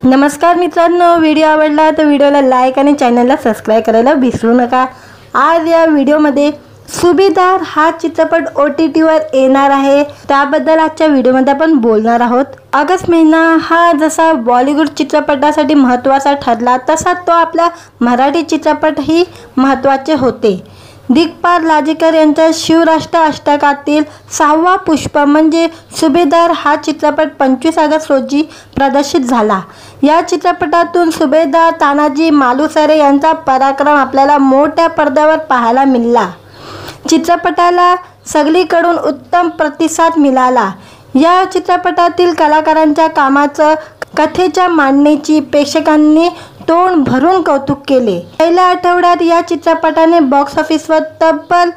नमस्कार मित्रांनो, व्हिडिओ आवडला तर व्हिडिओला लाईक आणि चॅनलला सबस्क्राइब करायला विसरू नका। आज या व्हिडिओमध्ये सुभेदार हा चित्रपट OTTवर येणार आहे, त्याबद्दल आजच्या व्हिडिओमध्ये आपण बोलणार आहोत। ऑगस्ट महिना हा जसा बॉलिवूड चित्रपटासाठी महत्त्वाचा ठरला तसा तो आपला मराठी चित्रपटही महत्त्वाचे होते। दिग्पाल लाजेकर यांच्या शिवराष्ट्र अष्टकातील 6वा पुष्प म्हणजे सुभेदार हा चित्रपट 25 ऑगस्ट रोजी प्रदर्शित झाला। या चित्रपटातून सुभेदार तानाजी मालुसरे यांचा पराक्रम आपल्याला मोठ्या पडद्यावर पाहायला मिळाला। चित्रपटाला सगळीकडून उत्तम प्रतिसाद मिळाला। या चित्रपटातील कलाकारांच्या कामाचं, कथेच्या मांडणीची प्रेक्षकांनी तोंड भरून कौतुक केले। पहिल्या आठवड्यात या चित्रपटाने बॉक्स ऑफिसवर तब्बल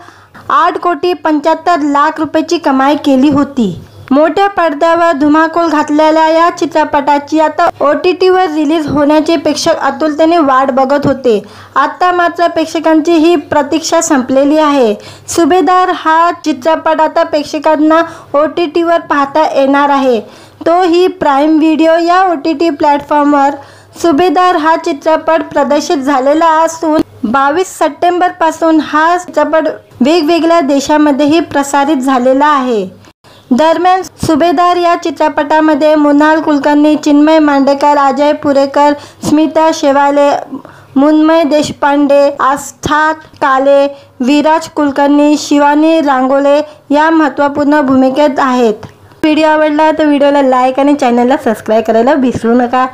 8,75,00,000 रुपयाची कमाई केली होती। मोठ्या पडद्यावर धुमाकूळ घातलेल्या या चित्रपटाची आता OTTवर रिलीज होण्याचे प्रेक्षक आतुरतेने वाट बघत होते। आता मात्र प्रेक्षकांची ही प्रतीक्षा संपलेली आहे। सुभेदार हा चित्रपट आता प्रेक्षकांना OTTवर पाहता येणार आहे, तोही प्राईम व्हिडिओ या OTT प्लॅटफॉर्मवर। सुभेदार हा चित्रपट प्रदर्शित झालेला असून 22 सप्टेंबर पासून हा चित्रपट वेगवेगळ्या देशांमध्येही प्रसारित झालेला आहे। दरम्यान सुभेदार या चित्रपटामध्ये मृणाल कुलकर्णी, चिन्मय मांडेकर, अजय पुरेकर, स्मिता शेवाले, मुन्मय देशपांडे, आस्था काले, विराज कुलकर्णी, शिवानी रांगोले या महत्त्वपूर्ण भूमिकेत आहेत। व्हिडिओ आवडला तर व्हिडिओला लाईक आणि चॅनलला सबस्क्राइब करायला विसरू नका।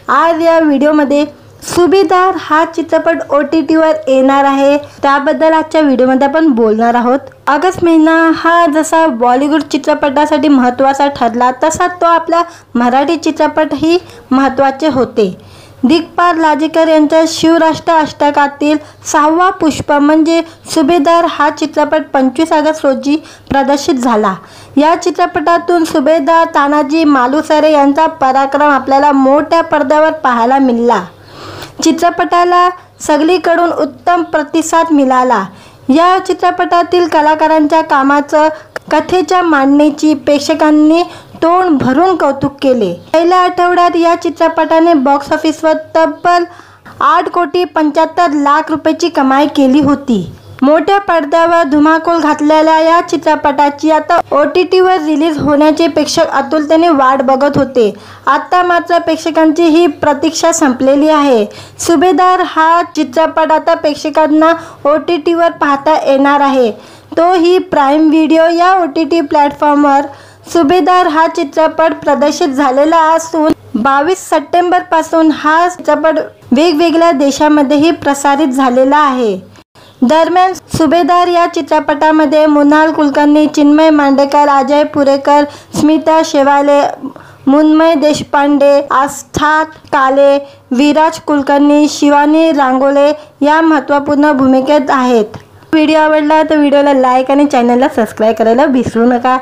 आज या व्हिडिओमध्ये सुभेदार हा चित्रपट OTTवर येणार आहे, त्याबद्दल आजच्या व्हिडिओमध्ये आपण बोलणार आहोत। ऑगस्ट महिना हा जसा बॉलिवूड चित्रपटासाठी महत्त्वाचा ठरला तसा तो आपला मराठी चित्रपटही महत्त्वाचे होते। दिग्पाल लाजेकर यांच्या शिवराष्ट्र अष्टकातील 6वा पुष्प म्हणजे सुभेदार हा चित्रपट 25 ऑगस्ट रोजी प्रदर्शित झाला। या चित्रपटातून सुभेदार तानाजी मालुसरे यांचा पराक्रम आपल्याला मोठ्या पडद्यावर पाहायला मिळाला। चित्रपटाला सगळीकडून उत्तम प्रतिसाद मिळाला। या चित्रपटातील कलाकारांच्या कामाचं, कथेच्या मांडणीची प्रेक्षकांनी तोंड भरून कौतुक केले। पहिल्या आठवड्यात या चित्रपटाने बॉक्स ऑफिसवर तब्बल 8,75,00,000 रुपयाची कमाई केली होती। मोठ्या पडद्यावर धुमाकूळ घातलेल्या या चित्रपटाची आता OTTवर रिलीज होण्याचे प्रेक्षक आतुरतेने वाट बघत होते। आता मात्र प्रेक्षकांची ही प्रतीक्षा संपलेली आहे। सुभेदार हा चित्रपट आता प्रेक्षकांना OTTवर पाहता येणार आहे, तोही प्राईम व्हिडिओ या OTT प्लॅटफॉर्मवर। सुभेदार हा चित्रपट प्रदर्शित झालेला असून 22 सप्टेंबर पासून हा चित्रपट वेगवेगळ्या देशांमध्येही प्रसारित झालेला आहे। दरम्यान सुभेदार या चित्रपटामध्ये मृणाल कुलकर्णी, चिन्मय मांडेकर, अजय पुरेकर, स्मिता शेवाले, मुन्मय देशपांडे, आस्था काले, विराज कुलकर्णी, शिवानी रांगोले या महत्त्वपूर्ण भूमिकेत आहेत। व्हिडिओ आवडला तर व्हिडिओला लाईक आणि चॅनलला सबस्क्राइब करायला विसरू नका।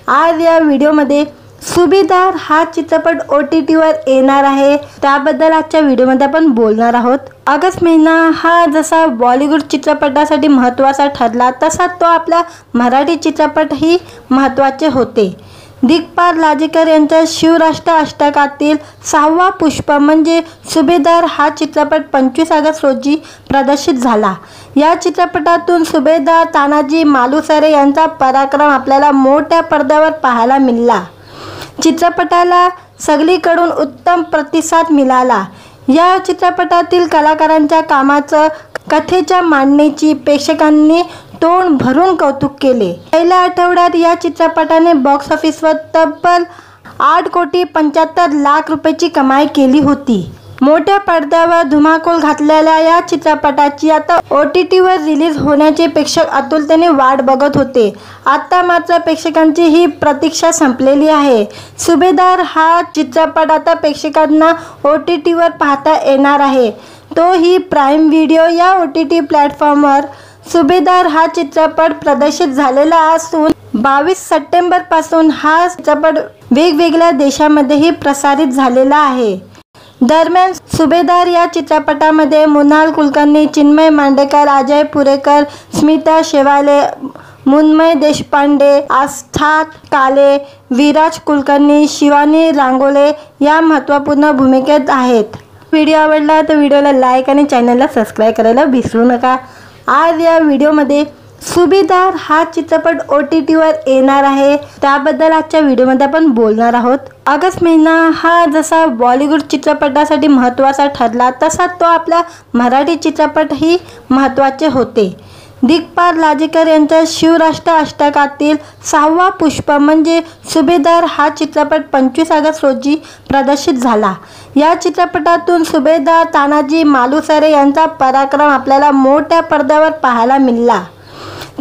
आज या व्हिडिओमध्ये सुभेदार हा चित्रपट OTTवर येणार आहे, त्याबद्दल आजच्या व्हिडिओमध्ये आपण बोलणार आहोत। ऑगस्ट महिना हा जसा बॉलिवूड चित्रपटासाठी महत्त्वाचा ठरला तसा तो आपला मराठी चित्रपटही महत्त्वाचे होते। दिग्पाल लाजेकर यांच्या शिवराष्ट्र अष्टकातील 6वा पुष्प म्हणजे सुभेदार हा चित्रपट 25 ऑगस्ट रोजी प्रदर्शित झाला। या चित्रपटातून सुभेदार तानाजी मालुसरे यांचा पराक्रम आपल्याला मोठ्या पडद्यावर पाहायला मिळाला। चित्रपटाला सगळीकडून उत्तम प्रतिसाद मिळाला। या चित्रपटातील कलाकारांच्या कामाचं, कथेच्या मांडणीची प्रेक्षकांनी तोंड भरून कौतुक केले। पहिल्या आठवड्यात या चित्रपटाने बॉक्स ऑफिसवर तब्बल 8,75,00,000 रुपयाची कमाई केली होती। मोठ्या पडद्यावर धुमाकूळ घातलेल्या या चित्रपटाची आता OTTवर रिलीज होण्याचे प्रेक्षक आतुरतेने वाट बघत होते। आता मात्र प्रेक्षकांची ही प्रतीक्षा संपलेली आहे। सुभेदार हा चित्रपट आता प्रेक्षकांना OTTवर पाहता येणार आहे, तोही प्राईम व्हिडिओ या OTT प्लॅटफॉर्मवर। सुभेदार हा चित्रपट प्रदर्शित झालेला असून 22 सप्टेंबर पासून हा चित्रपट वेगवेगळ्या देशांमध्येही प्रसारित झालेला आहे। दरम्यान सुभेदार या चित्रपटामध्ये मृणाल कुलकर्णी, चिन्मय मांडेकर, अजय पुरेकर, स्मिता शेवाले, मुन्मय देशपांडे, आस्था काले, विराज कुलकर्णी, शिवानी रांगोळे या महत्त्वपूर्ण भूमिकेत आहेत। व्हिडिओ आवडला तर व्हिडिओला लाईक आणि चॅनलला सबस्क्राईब करायला विसरू नका। आज या व्हिडिओमध्ये सुभेदार हा चित्रपट OTTवर येणार आहे, त्याबद्दल आजच्या व्हिडिओमध्ये आपण बोलणार आहोत। ऑगस्ट महिना हा जसा बॉलिवूड चित्रपटासाठी महत्त्वाचा ठरला तसा तो आपला मराठी चित्रपटही महत्त्वाचे होते। दिग्पाल लाजेकर यांच्या शिवराष्ट्र अष्टकातील 6वा पुष्प म्हणजे सुभेदार हा चित्रपट 25 ऑगस्ट रोजी प्रदर्शित झाला। या चित्रपटातून सुभेदार तानाजी मालुसरे यांचा पराक्रम आपल्याला मोठ्या पडद्यावर पाहायला मिळाला।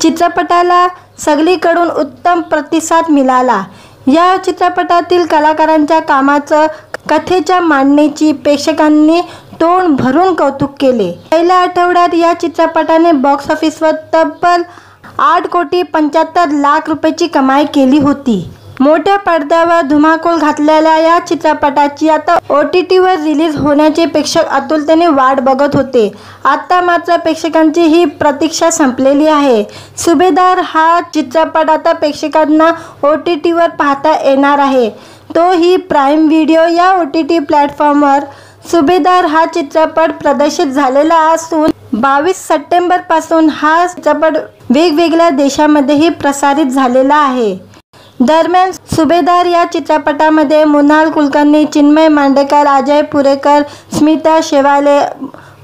चित्रपटाला सगळीकडून उत्तम प्रतिसाद मिळाला। या चित्रपटातील कलाकारांच्या कामाचं, कथेच्या मांडणीची प्रेक्षकांनी तोंड भरून कौतुक केले। पहिल्या आठवड्यात या चित्रपटाने बॉक्स ऑफिसवर तब्बल 8,75,00,000 रुपयाची कमाई केली होती। मोठ्या पडद्यावर धुमाकूळ घातलेल्या या चित्रपटाची आता OTTवर रिलीज होण्याचे प्रेक्षक आतुरतेने वाट बघत होते। आता मात्र प्रेक्षकांची ही प्रतीक्षा संपलेली आहे। सुभेदार हा चित्रपट आता प्रेक्षकांना OTTवर पाहता येणार आहे, तोही प्राईम व्हिडिओ या OTT प्लॅटफॉर्मवर। सुभेदार हा चित्रपट प्रदर्शित झालेला असून 22 सप्टेंबर पासून हा चित्रपट वेगवेगळ्या देशांमध्येही प्रसारित झालेला आहे। दरम्यान सुभेदार या चित्रपटामध्ये मृणाल कुलकर्णी, चिन्मय मांडेकर, अजय पुरेकर, स्मिता शेवाले,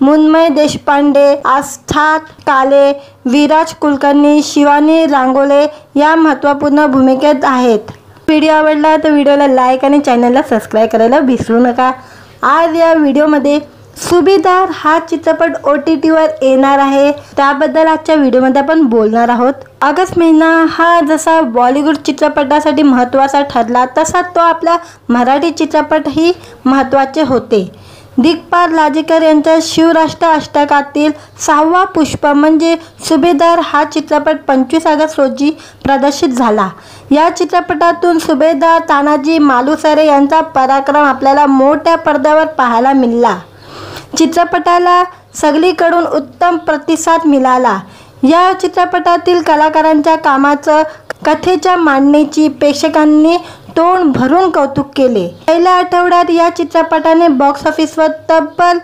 मुन्मय देशपांडे, आस्था काले, विराज कुलकर्णी, शिवानी रांगोळे या महत्त्वपूर्ण भूमिकेत आहेत। व्हिडिओ आवडला तर व्हिडिओला लाईक आणि चॅनलला सबस्क्राईब करायला विसरू नका। आज या व्हिडिओमध्ये सुभेदार हा चित्रपट OTTवर येणार आहे, त्याबद्दल आजच्या व्हिडिओमध्ये आपण बोलणार आहोत। ऑगस्ट महिना हा जसा बॉलिवूड चित्रपटासाठी महत्त्वाचा ठरला तसा तो आपला मराठी चित्रपटही महत्त्वाचे होते। दिग्पाल लाजेकर यांच्या शिवराष्ट्र अष्टकातील 6वा पुष्प म्हणजे सुभेदार हा चित्रपट 25 ऑगस्ट रोजी प्रदर्शित झाला। या चित्रपटातून सुभेदार तानाजी मालुसरे यांचा पराक्रम आपल्याला मोठ्या पडद्यावर पाहायला मिळाला। चित्रपटाला सगळीकडून उत्तम प्रतिसाद मिळाला। या चित्रपटातील कलाकारांच्या कामाचं, कथेच्या मांडणीची प्रेक्षकांनी तोंड भरून कौतुक केले। पहिल्या आठवड्यात या चित्रपटाने बॉक्स ऑफिसवर तब्बल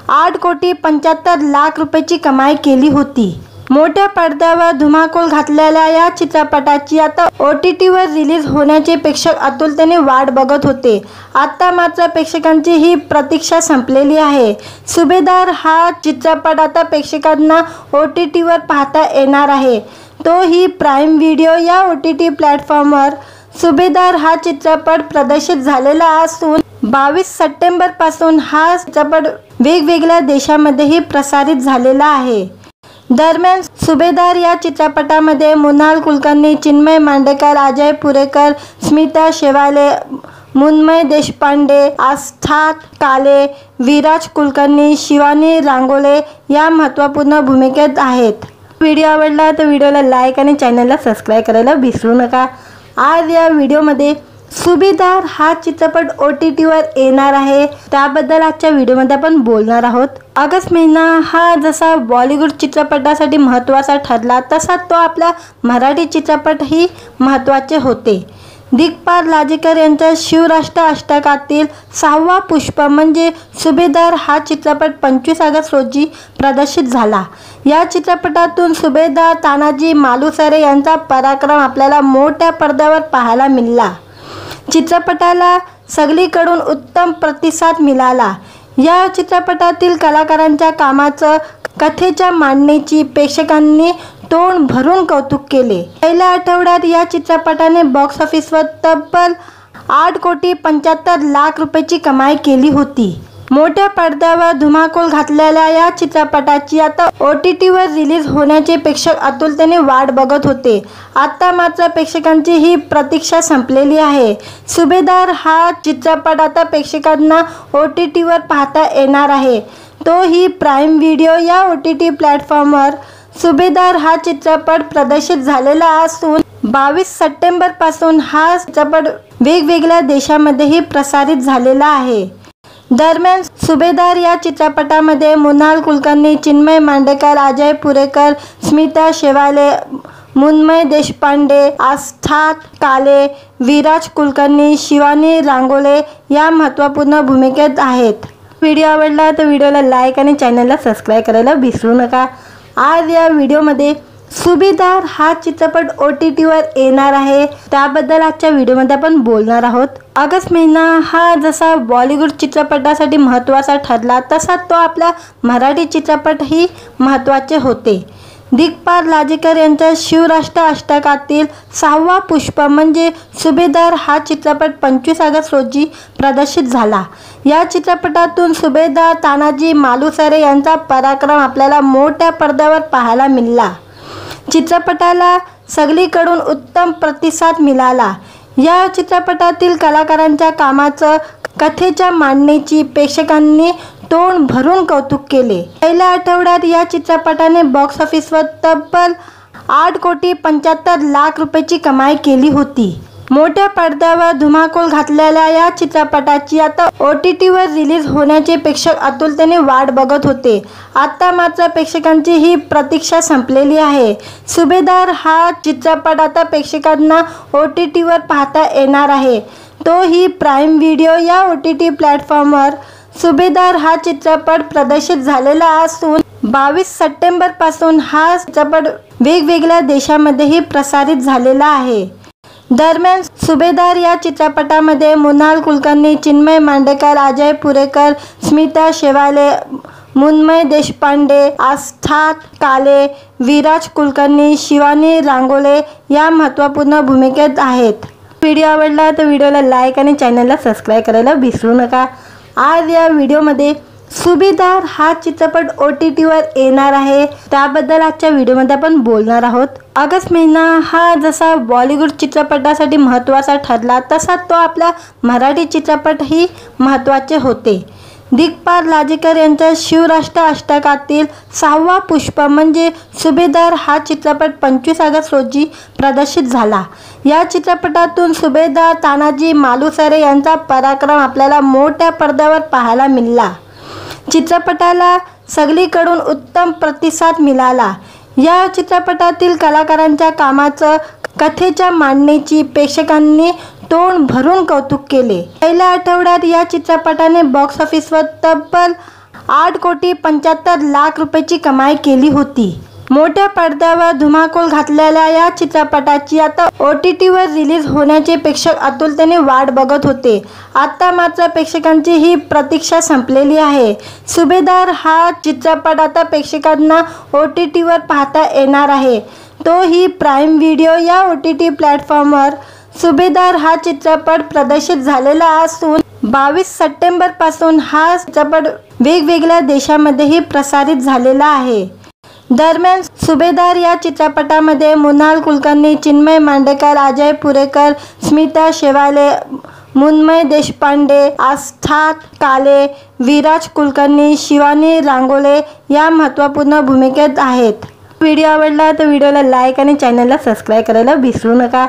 8,75,00,000 रुपयाची कमाई केली होती। मोठ्या पडद्यावर धुमाकूळ घातलेल्या या चित्रपटाची आता OTTवर रिलीज होण्याचे प्रेक्षक आतुरतेने वाट बघत होते। आता मात्र प्रेक्षकांची ही प्रतीक्षा संपलेली आहे। सुभेदार हा चित्रपट आता प्रेक्षकांना OTTवर पाहता येणार आहे, तोही प्राईम व्हिडिओ या OTT प्लॅटफॉर्मवर। सुभेदार हा चित्रपट प्रदर्शित झालेला असून 22 सप्टेंबर पासून हा चित्रपट वेगवेगळ्या देशांमध्येही प्रसारित झालेला आहे। दरम्यान सुभेदार या चित्रपटामध्ये मृणाल कुलकर्णी, चिन्मय मांडेकर, अजय पुरेकर, स्मिता शेवाले, मुन्मय देशपांडे, आस्था काले, विराज कुलकर्णी, शिवानी रांगोळे या महत्त्वपूर्ण भूमिकेत आहेत। व्हिडिओ आवडला तर व्हिडिओला लाईक आणि चॅनलला सबस्क्राईब करायला विसरू नका। आज या व्हिडिओमध्ये सुभेदार हा चित्रपट OTTवर येणार आहे, त्याबद्दल आजच्या व्हिडिओमध्ये आपण बोलणार आहोत। ऑगस्ट महिना हा जसा बॉलिवूड चित्रपटासाठी महत्त्वाचा ठरला तसा तो आपला मराठी चित्रपटही महत्त्वाचे होते। दिग्पाल लाजेकर यांच्या शिवराष्ट्र अष्टकातील 6वा पुष्प म्हणजे सुभेदार हा चित्रपट 25 ऑगस्ट रोजी प्रदर्शित झाला। या चित्रपटातून सुभेदार तानाजी मालुसरे यांचा पराक्रम आपल्याला मोठ्या पडद्यावर पाहायला मिळाला। चित्रपटाला सगळीकडून उत्तम प्रतिसाद मिळाला। या चित्रपटातील कलाकारांच्या कामाचं, कथेच्या मांडणीची प्रेक्षकांनी तोंड भरून कौतुक केले। पहिल्या आठवड्यात या चित्रपटाने बॉक्स ऑफिसवर तब्बल 8,75,00,000 रुपयाची कमाई केली होती। मोठ्या पडद्यावर धुमाकूळ घातलेल्या या चित्रपटाची आता OTTवर रिलीज होण्याचे प्रेक्षक आतुरतेने वाट बघत होते। आता मात्र प्रेक्षकांची ही प्रतीक्षा संपलेली आहे। सुभेदार हा चित्रपट आता प्रेक्षकांना OTTवर पाहता येणार आहे, तोही प्राईम व्हिडिओ या OTT प्लॅटफॉर्मवर। सुभेदार हा चित्रपट प्रदर्शित झालेला असून 22 सप्टेंबर पासून हा चित्रपट वेगवेगळ्या देशांमध्येही प्रसारित झालेला आहे। दरम्यान सुभेदार या चित्रपटामध्ये मृणाल कुलकर्णी, चिन्मय मांडेकर, अजय पुरेकर, स्मिता शेवाले, मुन्मय देशपांडे, आस्था काले, विराज कुलकर्णी, शिवानी रांगोळे या महत्त्वपूर्ण भूमिकेत आहेत. व्हिडिओ आवडला तर व्हिडिओला लाईक आणि चॅनलला सबस्क्राईब करायला विसरू नका. आज या व्हिडिओमध्ये सुभेदार हा चित्रपट OTTवर येणार आहे, त्याबद्दल आजच्या व्हिडिओमध्ये आपण बोलणार आहोत. ऑगस्ट महिना हा जसा बॉलिवूड चित्रपटासाठी महत्त्वाचा ठरला तसा तो आपला मराठी चित्रपटही महत्त्वाचे होते. दिग्पाल लाजेकर यांच्या शिवराष्ट्र अष्टकातील 6वा पुष्प म्हणजे सुभेदार हा चित्रपट 25 ऑगस्ट रोजी प्रदर्शित झाला. या चित्रपटातून सुभेदार तानाजी मालुसरे यांचा पराक्रम आपल्याला मोठ्या पडद्यावर पाहायला मिळाला. चित्रपटाला सगळीकडून उत्तम प्रतिसाद मिळाला. या चित्रपटातील कलाकारांच्या कामाचं, कथेच्या मांडणीची प्रेक्षकांनी तोंड भरून कौतुक केले. पहिल्या आठवड्यात या चित्रपटाने बॉक्स ऑफिसवर तब्बल 8,75,00,000 रुपयाची कमाई केली होती. मोठ्या पडद्यावर धुमाकूळ घातलेल्या या चित्रपटाची आता OTTवर रिलीज होण्याचे प्रेक्षक आतुरतेने वाट बघत होते. आता मात्र प्रेक्षकांची ही प्रतीक्षा संपलेली आहे. सुभेदार हा चित्रपट आता प्रेक्षकांना OTTवर पाहता येणार आहे, तोही प्राईम व्हिडिओ या OTT प्लॅटफॉर्मवर. सुभेदार हा चित्रपट प्रदर्शित झालेला असून 22 सप्टेंबरपासून हा चित्रपट वेगवेगळ्या देशांमध्येही प्रसारित झालेला आहे. दरम्यान सुभेदार या चित्रपटामध्ये मृणाल कुलकर्णी, चिन्मय मांडेकर, अजय पुरेकर, स्मिता शेवाले, मुन्मय देशपांडे, आस्था काले, विराज कुलकर्णी, शिवानी रांगोळे या महत्त्वपूर्ण भूमिकेत आहेत. व्हिडिओ आवडला तर व्हिडिओला लाईक आणि चॅनलला सबस्क्राईब करायला विसरू नका. आज या व्हिडिओमध्ये सुभेदार हा चित्रपट OTTवर येणार आहे, त्याबद्दल आजच्या व्हिडिओमध्ये आपण बोलणार आहोत. ऑगस्ट महिना हा जसा बॉलिवूड चित्रपटासाठी महत्त्वाचा ठरला तसा तो आपला मराठी चित्रपटही महत्त्वाचे होते. दिग्पाल लाजेकर यांच्या शिवराष्ट्र अष्टकातील 6वा पुष्प म्हणजे सुभेदार हा चित्रपट 25 ऑगस्ट रोजी प्रदर्शित झाला. या चित्रपटातून सुभेदार तानाजी मालुसरे यांचा पराक्रम आपल्याला मोठ्या पडद्यावर पाहायला मिळाला. चित्रपटाला सगळीकडून उत्तम प्रतिसाद मिळाला. या चित्रपटातील कलाकारांच्या कामाचं, कथेच्या मांडणीची प्रेक्षकांनी तोंड भरून कौतुक केले. पहिल्या आठवड्यात या चित्रपटाने बॉक्स ऑफिसवर तब्बल 8,75,00,000 रुपयाची कमाई केली होती. मोठ्या पडद्यावर धुमाकूळ घातलेल्या या चित्रपटाची आता OTTवर रिलीज होण्याचे प्रेक्षक आतुरतेने वाट बघत होते. आता मात्र प्रेक्षकांची ही प्रतीक्षा संपलेली आहे. सुभेदार हा चित्रपट आता प्रेक्षकांना OTTवर पाहता येणार आहे, तोही प्राईम व्हिडिओ या OTT प्लॅटफॉर्मवर. सुभेदार हा चित्रपट प्रदर्शित झालेला असून 22 सप्टेंबरपासून हा चित्रपट वेगवेगळ्या देशांमध्येही प्रसारित झालेला आहे. दरम्यान सुभेदार या चित्रपटामध्ये मृणाल कुलकर्णी, चिन्मय मांडेकर, अजय पुरेकर, स्मिता शेवाले, मुन्मय देशपांडे, आस्था काले, विराज कुलकर्णी, शिवानी रांगोळे या महत्त्वपूर्ण भूमिकेत आहेत. व्हिडिओ आवडला तर व्हिडिओला लाईक आणि चॅनलला सबस्क्राईब करायला विसरू नका.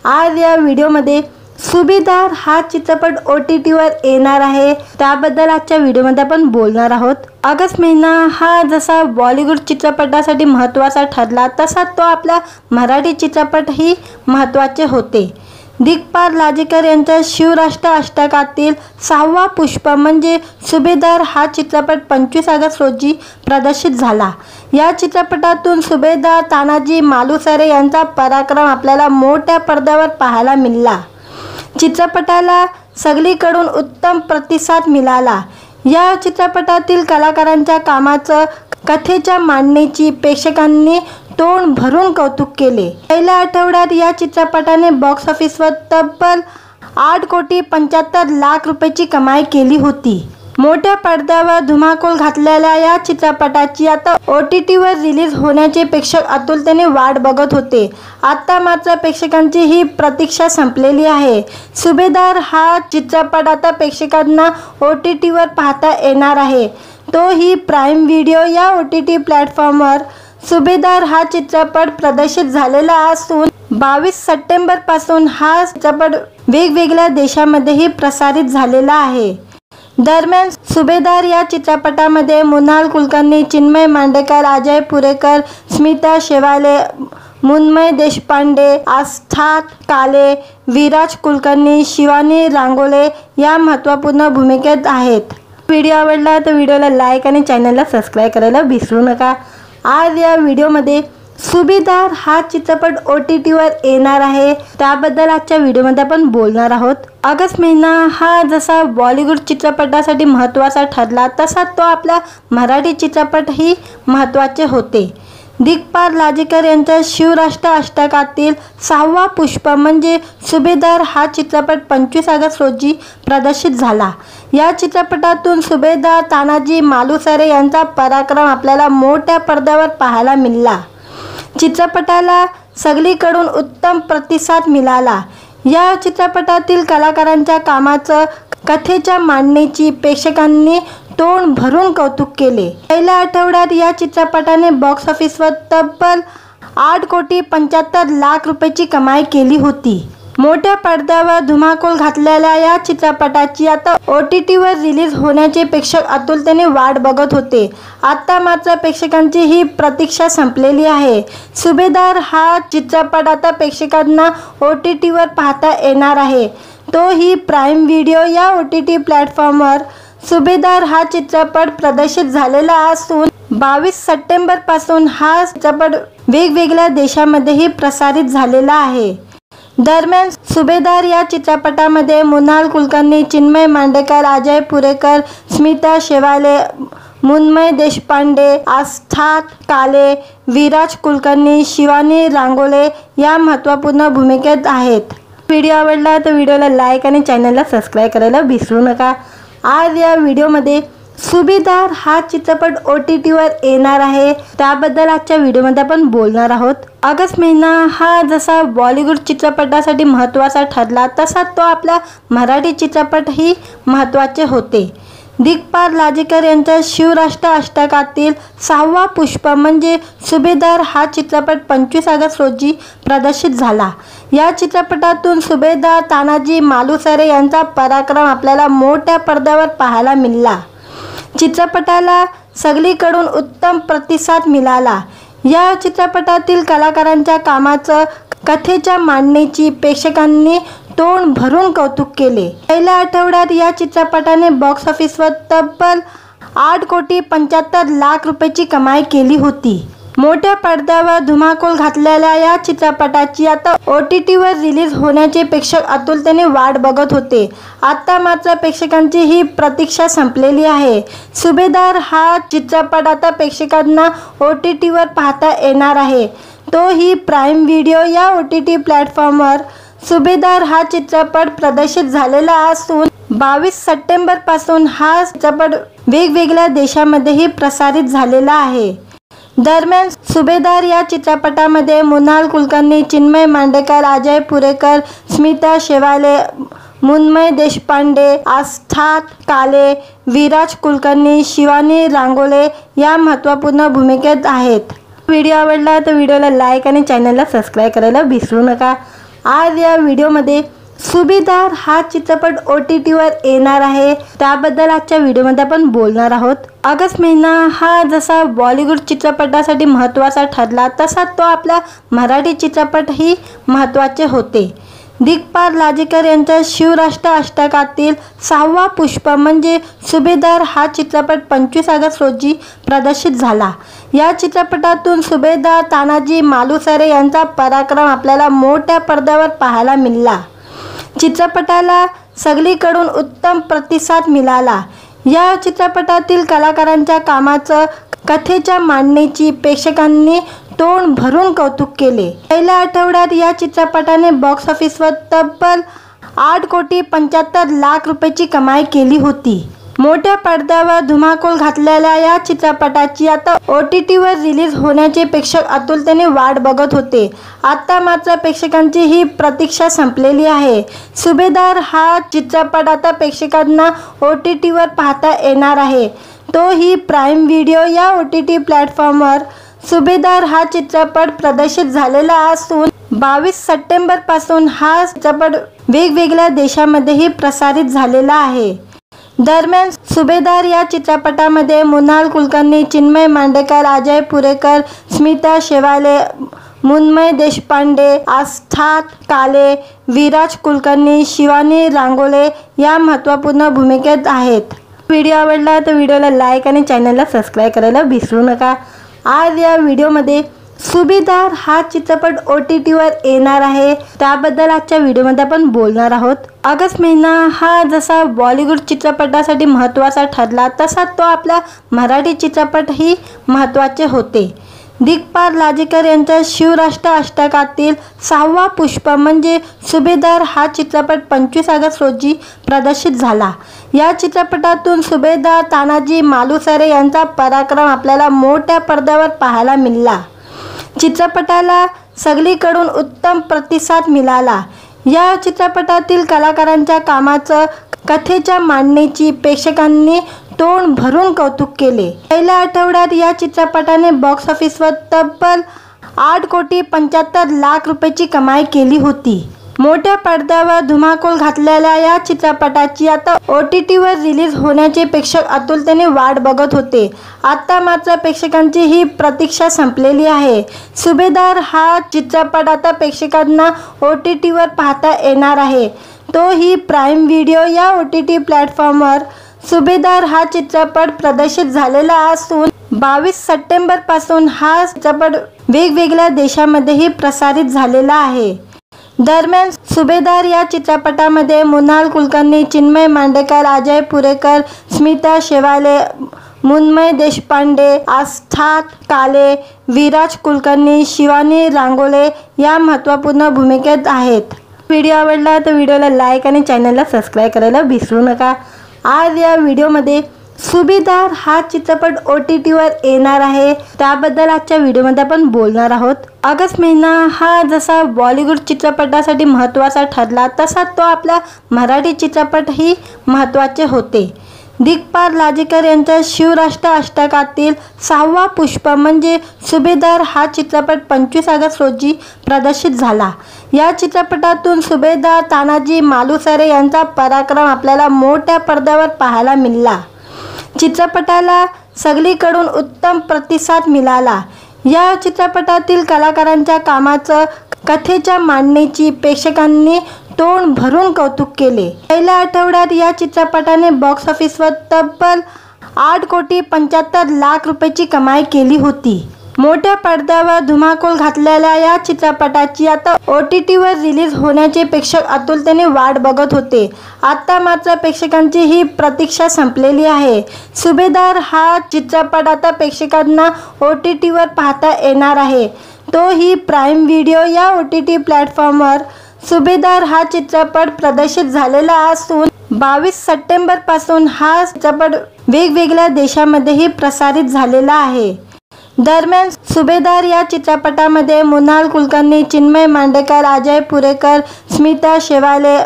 आज या व्हिडिओमध्ये सुभेदार हा चित्रपट OTTवर येणार आहे, त्याबद्दल आजच्या व्हिडिओमध्ये आपण बोलणार आहोत. ऑगस्ट महिना हा जसा बॉलिवूड चित्रपटासाठी महत्त्वाचा ठरला तसा तो आपला मराठी चित्रपटही महत्त्वाचे होते. दिग्पाल लाजेकर यांच्या शिवराष्ट्र अष्टकातील 6वा पुष्प म्हणजे सुभेदार हा चित्रपट 25 ऑगस्ट रोजी प्रदर्शित झाला. या चित्रपटातून सुभेदार तानाजी मालुसरे यांचा पराक्रम आपल्याला मोठ्या पडद्यावर पाहायला मिळाला. चित्रपटाला सगळीकडून उत्तम प्रतिसाद मिळाला. या चित्रपटातील कलाकारांच्या कामाचं, कथेच्या मांडणीची प्रेक्षकांनी तोंड भरून कौतुक केले. पहिल्या आठवड्यात या चित्रपटाने बॉक्स ऑफिसवर तब्बल 8,75,00,000 रुपयाची कमाई केली होती. मोठ्या पडद्यावर धुमाकूळ घातलेल्या या चित्रपटाची आता OTTवर रिलीज होण्याचे प्रेक्षक आतुरतेने वाट बघत होते. आता मात्र प्रेक्षकांची ही प्रतीक्षा संपलेली आहे. सुभेदार हा चित्रपट आता प्रेक्षकांना OTTवर पाहता येणार आहे, तोही प्राईम व्हिडिओ या OTT प्लॅटफॉर्मवर. सुभेदार हा चित्रपट प्रदर्शित झालेला असून 22 सप्टेंबरपासून हा चित्रपट वेगवेगळ्या देशांमध्येही प्रसारित झालेला आहे. दरम्यान सुभेदार या चित्रपटामध्ये मृणाल कुलकर्णी, चिन्मय मांडेकर, अजय पुरेकर, स्मिता शेवाले, मुन्मय देशपांडे, आस्था काले, विराज कुलकर्णी, शिवानी रांगोले या महत्त्वपूर्ण भूमिकेत आहेत। व्हिडिओ आवडला तर व्हिडिओला लाईक आणि चॅनलला सबस्क्राईब करायला विसरू नका। आज या व्हिडिओमध्ये सुभेदार हा चित्रपट OTTवर येणार आहे, त्याबद्दल आजच्या व्हिडिओमध्ये आपण बोलणार आहोत। ऑगस्ट महिना हा जसा बॉलिवूड चित्रपटासाठी महत्त्वाचा ठरला तसा तो आपला मराठी चित्रपटही महत्त्वाचे होते। दिग्पाल लाजेकर यांच्या शिवराष्ट्र अष्टकातील 6वा पुष्प म्हणजे सुभेदार हा चित्रपट 25 ऑगस्ट रोजी प्रदर्शित झाला। या चित्रपटातून सुभेदार तानाजी मालुसरे यांचा पराक्रम आपल्याला मोठ्या पडद्यावर पाहायला मिळाला। चित्रपटाला सगळीकडून उत्तम प्रतिसाद मिळाला। या चित्रपटातील कलाकारांच्या कामाचं, कथेच्या मांडणीची प्रेक्षकांनी तोंड भरून कौतुक केले। पहिल्या आठवड्यात या चित्रपटाने बॉक्स ऑफिसवर तब्बल 8,75,00,000 रुपयाची कमाई केली होती। मोठ्या पडद्यावर धुमाकूळ घातलेल्या या चित्रपटाची आता OTTवर रिलीज होण्याचे प्रेक्षक आतुरतेने वाट बघत होते। आता मात्र प्रेक्षकांची ही प्रतीक्षा संपलेली आहे। सुभेदार हा चित्रपट आता प्रेक्षकांना OTTवर पाहता येणार आहे, तोही प्राईम व्हिडिओ या OTT प्लॅटफॉर्मवर। सुभेदार हा चित्रपट प्रदर्शित झालेला असून 22 सप्टेंबर पासून हा चित्रपट वेगवेगळ्या देशांमध्येही प्रसारित झालेला आहे। दरम्यान सुभेदार या चित्रपटामध्ये मृणाल कुलकर्णी, चिन्मय मांडेकर, अजय पुरेकर, स्मिता शेवाले, मुन्मय देशपांडे, आस्था काले, विराज कुलकर्णी, शिवानी रांगोले या महत्त्वपूर्ण भूमिकेत आहेत। व्हिडिओ आवडला तर व्हिडिओला लाईक आणि चॅनलला सबस्क्राईब करायला विसरू नका। आज या व्हिडिओमध्ये सुभेदार हा चित्रपट OTTवर येणार आहे, त्याबद्दल आजच्या व्हिडिओमध्ये आपण बोलणार आहोत। ऑगस्ट महिना हा जसा बॉलिवूड चित्रपटासाठी महत्त्वाचा ठरला तसा तो आपला मराठी चित्रपटही महत्त्वाचे होते। दिग्पाल लाजेकर यांच्या शिवराष्ट्र अष्टकातील 6वा पुष्प म्हणजे सुभेदार हा चित्रपट 25 ऑगस्ट रोजी प्रदर्शित झाला। या चित्रपटातून सुभेदार तानाजी मालुसरे यांचा पराक्रम आपल्याला मोठ्या पडद्यावर पाहायला मिळाला। चित्रपटाला सगळीकडून उत्तम प्रतिसाद मिळाला। या चित्रपटातील कलाकारांच्या कामाचं, कथेच्या मांडणीची प्रेक्षकांनी तोंड भरून कौतुक केले। पहिल्या आठवड्यात या चित्रपटाने बॉक्स ऑफिसवर तब्बल 8,75,00,000 रुपयाची कमाई केली होती। मोठ्या पडद्यावर धुमाकूळ घातलेल्या या चित्रपटाची आता OTTवर रिलीज होण्याचे प्रेक्षक आतुरतेने वाट बघत होते। आता मात्र प्रेक्षकांची ही प्रतीक्षा संपलेली आहे। सुभेदार हा चित्रपट आता प्रेक्षकांना OTTवर पाहता येणार आहे, तोही प्राईम व्हिडिओ या OTT प्लॅटफॉर्मवर। सुभेदार हा चित्रपट प्रदर्शित झालेला असून 22 सप्टेंबर पासून हा चित्रपट वेगवेगळ्या देशांमध्येही प्रसारित झालेला आहे। दरम्यान सुभेदार या चित्रपटामध्ये मृणाल कुलकर्णी, चिन्मय मांडेकर, अजय पुरेकर, स्मिता शेवाले, मुन्मय देशपांडे, आस्था काले, विराज कुलकर्णी, शिवानी रांगोले या महत्त्वपूर्ण भूमिकेत आहेत। व्हिडिओ आवडला तर व्हिडिओला लाईक आणि चॅनलला सबस्क्राईब करायला विसरू नका। आज या व्हिडिओमध्ये सुभेदार हा चित्रपट OTTवर येणार आहे, त्याबद्दल आजच्या व्हिडिओमध्ये आपण बोलणार आहोत। ऑगस्ट महिना हा जसा बॉलिवूड चित्रपटासाठी महत्त्वाचा ठरला तसा तो आपला मराठी चित्रपटही महत्त्वाचे होते। दिग्पाल लाजेकर यांच्या शिवराष्ट्र अष्टकातील 6वा पुष्प म्हणजे सुभेदार हा चित्रपट 25 ऑगस्ट रोजी प्रदर्शित झाला। या चित्रपटातून सुभेदार तानाजी मालुसरे यांचा पराक्रम आपल्याला मोठ्या पडद्यावर पाहायला मिळाला। चित्रपटाला सगळीकडून उत्तम प्रतिसाद मिळाला। या चित्रपटातील कलाकारांच्या कामाचं, कथेच्या मांडणीची प्रेक्षकांनी तोंड भरून कौतुक केले। पहिल्या आठवड्यात या चित्रपटाने बॉक्स ऑफिसवर तब्बल 8,75,00,000 रुपयाची कमाई केली होती। मोठ्या पडद्यावर धुमाकूळ घातलेल्या या चित्रपटाची आता OTTवर रिलीज होण्याचे प्रेक्षक आतुरतेने वाट बघत होते। आता मात्र प्रेक्षकांची ही प्रतीक्षा संपलेली आहे। सुभेदार हा चित्रपट आता प्रेक्षकांना OTTवर पाहता येणार आहे, तोही प्राईम व्हिडिओ या OTT प्लॅटफॉर्मवर। सुभेदार हा चित्रपट प्रदर्शित झालेला असून 22 सप्टेंबर पासून हा चित्रपट वेगवेगळ्या देशांमध्येही प्रसारित झालेला आहे। दरम्यान सुभेदार या चित्रपटामध्ये मृणाल कुलकर्णी, चिन्मय मांडेकर, अजय पुरेकर, स्मिता शेवाले, मुन्मय देशपांडे, आस्था काले, विराज कुलकर्णी, शिवानी रांगोळे या महत्त्वपूर्ण भूमिकेत आहेत। व्हिडिओ आवडला तर व्हिडिओला लाईक आणि चॅनलला सबस्क्राईब करायला विसरू नका। आज या व्हिडिओमध्ये सुभेदार हा चित्रपट OTTवर येणार आहे, त्याबद्दल आजच्या व्हिडिओमध्ये आपण बोलणार आहोत। ऑगस्ट महिना हा जसा बॉलिवूड चित्रपटासाठी महत्त्वाचा ठरला तसा तो आपला मराठी चित्रपटही महत्त्वाचे होते। दिग्पाल लाजेकर यांच्या शिवराष्ट्र अष्टकातील 6वा पुष्प म्हणजे सुभेदार हा चित्रपट 25 ऑगस्ट रोजी प्रदर्शित झाला। या चित्रपटातून सुभेदार तानाजी मालुसरे यांचा पराक्रम आपल्याला मोठ्या पडद्यावर पाहायला मिळाला। चित्रपटाला सगळीकडून उत्तम प्रतिसाद मिळाला। या चित्रपटातील कलाकारांच्या कामाचं, कथेच्या मांडणीची प्रेक्षकांनी तोंड भरून कौतुक केले। पहिल्या आठवड्यात या चित्रपटाने बॉक्स ऑफिसवर तब्बल 8,75,00,000 रुपयाची कमाई केली होती। मोठ्या पडद्यावर धुमाकूळ घातलेल्या या चित्रपटाची आता OTTवर रिलीज होण्याचे प्रेक्षक आतुरतेने वाट बघत होते। आता मात्र प्रेक्षकांची ही प्रतीक्षा संपलेली आहे। सुभेदार हा चित्रपट आता प्रेक्षकांना OTTवर पाहता येणार आहे, तोही प्राईम व्हिडिओ या OTT प्लॅटफॉर्मवर। सुभेदार हा चित्रपट प्रदर्शित झालेला असून 22 सप्टेंबर पासून हा चित्रपट वेगवेगळ्या देशांमध्येही प्रसारित झालेला आहे। दरम्यान सुभेदार या चित्रपटामध्ये मृणाल कुलकर्णी, चिन्मय मांडेकर, अजय पुरेकर, स्मिता शेवाले, मुन्मय देशपांडे, आस्था काले, विराज कुलकर्णी, शिवानी रांगोळे या महत्त्वपूर्ण भूमिकेत आहेत। व्हिडिओ आवडला तर व्हिडिओला लाईक आणि चॅनलला सबस्क्राईब करायला विसरू नका। आज या व्हिडिओमध्ये सुभेदार हा चित्रपट OTTवर येणार आहे, त्याबद्दल आजच्या व्हिडिओमध्ये आपण बोलणार आहोत। ऑगस्ट महिना हा जसा बॉलिवूड चित्रपटासाठी महत्त्वाचा ठरला तसा तो आपला मराठी चित्रपटही महत्त्वाचे होते। दिग्पाल लाजेकर यांच्या शिवराष्ट्र अष्टकातील 6वा पुष्प म्हणजे सुभेदार हा चित्रपट 25 ऑगस्ट रोजी प्रदर्शित झाला। या चित्रपटातून सुभेदार तानाजी मालुसरे यांचा पराक्रम आपल्याला मोठ्या पडद्यावर पाहायला मिळाला। चित्रपटाला सगळीकडून उत्तम प्रतिसाद मिळाला। या चित्रपटातील कलाकारांच्या कामाचं, कथेच्या मांडणीची प्रेक्षकांनी तोंड भरून कौतुक केले। पहिल्या आठवड्यात या चित्रपटाने बॉक्स ऑफिसवर तब्बल 8,75,00,000 रुपयाची कमाई केली होती। मोठ्या पडद्यावर धुमाकूळ घातलेल्या या चित्रपटाची आता OTTवर रिलीज होण्याचे प्रेक्षक आतुरतेने वाट बघत होते। आता मात्र प्रेक्षकांची ही प्रतीक्षा संपलेली आहे। सुभेदार हा चित्रपट आता प्रेक्षकांना OTTवर पाहता येणार आहे, तोही प्राईम व्हिडिओ या OTT प्लॅटफॉर्मवर। सुभेदार हा चित्रपट प्रदर्शित झालेला असून 22 सप्टेंबर पासून हा चित्रपट वेगवेगळ्या देशांमध्येही प्रसारित झालेला आहे। दरम्यान सुभेदार या चित्रपटामध्ये मृणाल कुलकर्णी, चिन्मय मांडेकर, अजय पुरेकर, स्मिता शेवाले,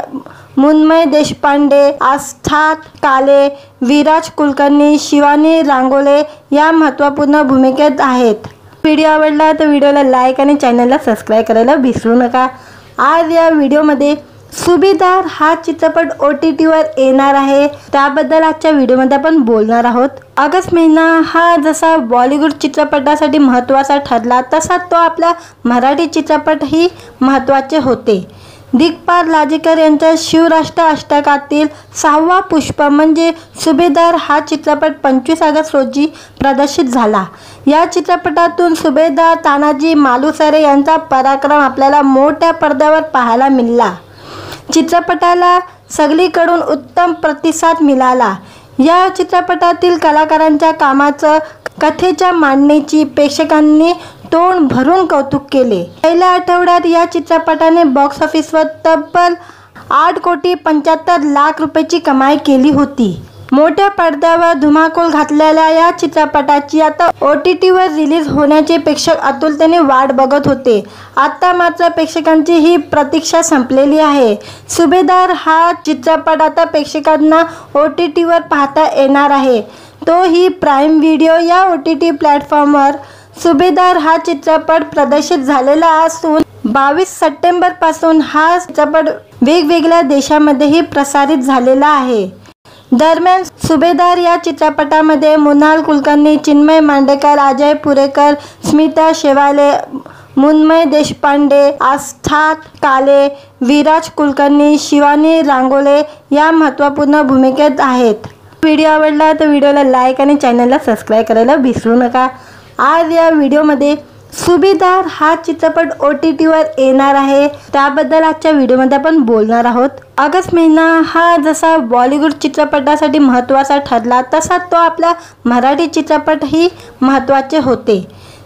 मुन्मय देशपांडे, आस्था काले, विराज कुलकर्णी, शिवानी रांगोळे या महत्त्वपूर्ण भूमिकेत आहेत। व्हिडिओ आवडला तर व्हिडिओला लाईक आणि चॅनलला सबस्क्राईब करायला विसरू नका। आज या व्हिडिओमध्ये सुभेदार हा चित्रपट OTTवर येणार आहे, त्याबद्दल आजच्या व्हिडिओमध्ये आपण बोलणार आहोत। ऑगस्ट महिना हा जसा बॉलिवूड चित्रपटासाठी महत्त्वाचा ठरला तसा तो आपला मराठी चित्रपटही महत्त्वाचे होते। दिग्पाल लाजेकर यांच्या शिवराष्ट्र अष्टकातील 6वा पुष्प म्हणजे सुभेदार हा चित्रपट 25 ऑगस्ट रोजी प्रदर्शित झाला। या चित्रपटातून सुभेदार तानाजी मालुसरे यांचा पराक्रम आपल्याला मोठ्या पडद्यावर पाहायला मिळाला। चित्रपटाला सगळीकडून उत्तम प्रतिसाद मिळाला। या चित्रपटातील कलाकारांच्या कामाचं, कथेच्या मांडणीची प्रेक्षकांनी तोंड भरून कौतुक केले। पहिल्या आठवड्यात या चित्रपटाने बॉक्स ऑफिसवर तब्बल 8,75,00,000 रुपयाची कमाई केली होती। मोठ्या पडद्यावर धुमाकूळ घातलेल्या या चित्रपटाची आता OTTवर रिलीज होण्याचे प्रेक्षक आतुरतेने वाट बघत होते। आता मात्र प्रेक्षकांची ही प्रतीक्षा संपलेली आहे। सुभेदार हा चित्रपट आता प्रेक्षकांना OTTवर पाहता येणार आहे, तोही प्राईम व्हिडिओ या OTT प्लॅटफॉर्मवर। सुभेदार हा चित्रपट प्रदर्शित झालेला असून 22 सप्टेंबर पासून हा चित्रपट वेगवेगळ्या देशांमध्येही प्रसारित झालेला आहे। दरम्यान सुभेदार या चित्रपटामध्ये मृणाल कुलकर्णी, चिन्मय मांडेकर, अजय पुरेकर, स्मिता शेवाले, मुन्मय देशपांडे, आस्था काले, विराज कुलकर्णी, शिवानी रांगोले या महत्त्वपूर्ण भूमिकेत आहेत। व्हिडिओ आवडला तर व्हिडिओला लाईक आणि चॅनलला सबस्क्राईब करायला विसरू नका। आज या व्हिडिओमध्ये सुभेदार हा चित्रपट OTTवर येणार आहे, त्याबद्दल आजच्या व्हिडिओमध्ये आपण बोलणार आहोत। ऑगस्ट महिना हा जसा बॉलिवूड चित्रपटासाठी महत्त्वाचा ठरला तसा तो आपला मराठी चित्रपटही महत्त्वाचे होते।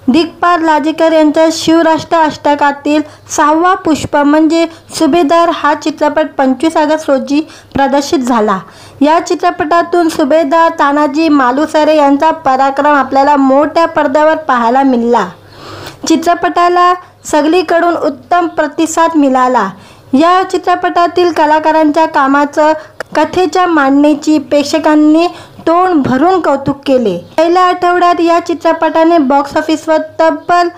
दिग्पाल लाजेकर यांच्या शिवराष्ट्र अष्टकातील 6वा पुष्प म्हणजे सुभेदार हा चित्रपट 25 ऑगस्ट रोजी प्रदर्शित झाला। या चित्रपटातून सुभेदार तानाजी मालुसरे यांचा पराक्रम आपल्याला मोठ्या पडद्यावर पाहायला मिळाला। चित्रपटाला सगळीकडून उत्तम प्रतिसाद मिळाला। या चित्रपटातील कलाकारांच्या कामाचं, कथेच्या मांडणीची प्रेक्षकांनी तोंड भरून कौतुक केले। पहिल्या आठवड्यात या चित्रपटाने बॉक्स ऑफिसवर तब्बल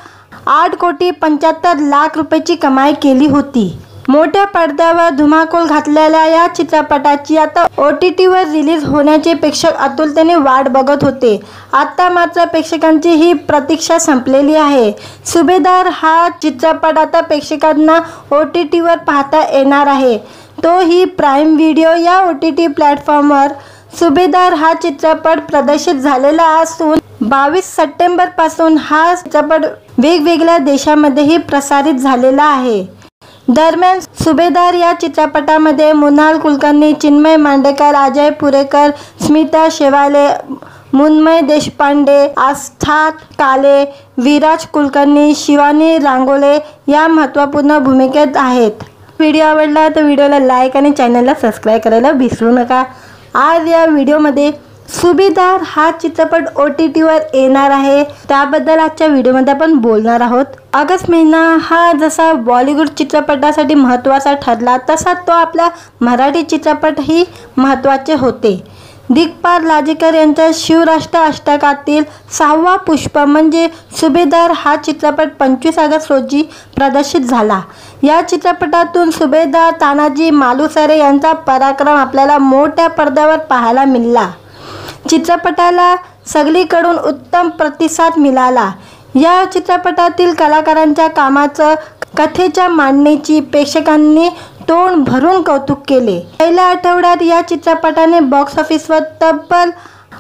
8,75,00,000 रुपयाची कमाई केली होती। मोठ्या पडद्यावर धुमाकूळ घातलेल्या या चित्रपटाची आता OTTवर रिलीज होण्याचे प्रेक्षक आतुरतेने वाट बघत होते। आता मात्र प्रेक्षकांची ही प्रतीक्षा संपलेली आहे। सुभेदार हा चित्रपट आता प्रेक्षकांना OTTवर पाहता येणार आहे, तोही प्राईम व्हिडिओ या OTT प्लॅटफॉर्मवर। सुभेदार हा चित्रपट प्रदर्शित झालेला असून 22 सप्टेंबर पासून हा चित्रपट वेगवेगळ्या देशांमध्येही प्रसारित झालेला आहे। दरम्यान सुभेदार या चित्रपटामध्ये मृणाल कुलकर्णी, चिन्मय मांडेकर, अजय पुरेकर, स्मिता शेवाले, मुन्मय देशपांडे, आस्था काले, विराज कुलकर्णी, शिवानी रांगोले या महत्त्वपूर्ण भूमिकेत आहेत। व्हिडिओ आवडला तर व्हिडिओला लाईक आणि चॅनलला सबस्क्राईब करायला विसरू नका। आज या व्हिडिओमध्ये सुभेदार हा चित्रपट OTTवर येणार आहे, त्याबद्दल आजच्या व्हिडिओमध्ये आपण बोलणार आहोत। ऑगस्ट महिना हा जसा बॉलिवूड चित्रपटासाठी महत्त्वाचा ठरला तसा तो आपला मराठी चित्रपटही महत्त्वाचे होते। दिग्पाल लाजेकर यांच्या शिवराष्ट्र अष्टकातील 6वा पुष्प म्हणजे सुभेदार हा चित्रपट 25 ऑगस्ट रोजी प्रदर्शित झाला। या चित्रपटातून सुभेदार तानाजी मालुसरे यांचा पराक्रम आपल्याला मोठ्या पडद्यावर पाहायला मिळाला। चित्रपटाला सगळीकडून उत्तम प्रतिसाद मिळाला। या चित्रपटातील कलाकारांच्या कामाचं, कथेच्या मांडणीची प्रेक्षकांनी तोंड भरून कौतुक केले। पहिल्या आठवड्यात या चित्रपटाने बॉक्स ऑफिसवर तब्बल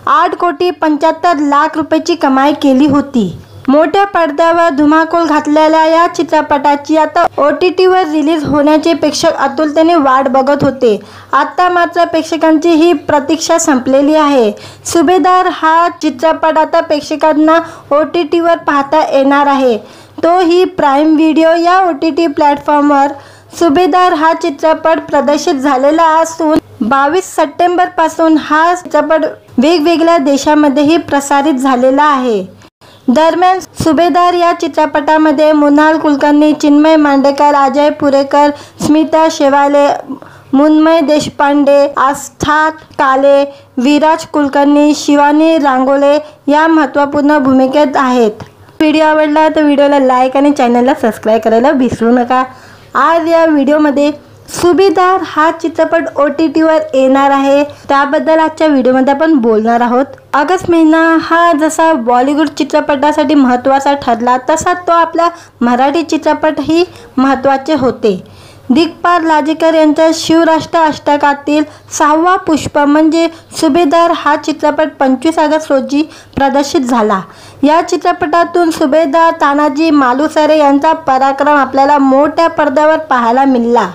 8,75,00,000 रुपयाची कमाई केली होती। मोठ्या पडद्यावर धुमाकूळ घातलेल्या या चित्रपटाची आता OTTवर रिलीज होण्याचे प्रेक्षक आतुरतेने वाट बघत होते। आता मात्र प्रेक्षकांची ही प्रतीक्षा संपलेली आहे। सुभेदार हा चित्रपट आता प्रेक्षकांना OTTवर पाहता येणार आहे, तोही प्राईम व्हिडिओ या OTT प्लॅटफॉर्मवर। सुभेदार हा चित्रपट प्रदर्शित झालेला असून 22 सप्टेंबर पासून हा चित्रपट वेगवेगळ्या देशांमध्येही प्रसारित झालेला आहे। दरम्यान सुभेदार या चित्रपटामध्ये मृणाल कुलकर्णी, चिन्मय मांडेकर, अजय पुरेकर, स्मिता शेवाले, मुन्मय देशपांडे, आस्था काले, विराज कुलकर्णी, शिवानी रांगोले या महत्त्वपूर्ण भूमिकेत आहेत। व्हिडिओ आवडला तर व्हिडिओला लाईक आणि चॅनलला सबस्क्राईब करायला विसरू नका। आज या व्हिडिओमध्ये सुभेदार हा चित्रपट OTTवर येणार आहे, त्याबद्दल आजच्या व्हिडिओमध्ये आपण बोलणार आहोत। ऑगस्ट महिना हा जसा बॉलिवूड चित्रपटासाठी महत्त्वाचा ठरला तसा तो आपला मराठी चित्रपटही महत्त्वाचे होते। दिग्पाल लाजेकर यांच्या शिवराष्ट्र अष्टकातील 6वा पुष्प म्हणजे सुभेदार हा चित्रपट 25 ऑगस्ट रोजी प्रदर्शित झाला। या चित्रपटातून सुभेदार तानाजी मालुसरे यांचा पराक्रम आपल्याला मोठ्या पडद्यावर पाहायला मिळाला।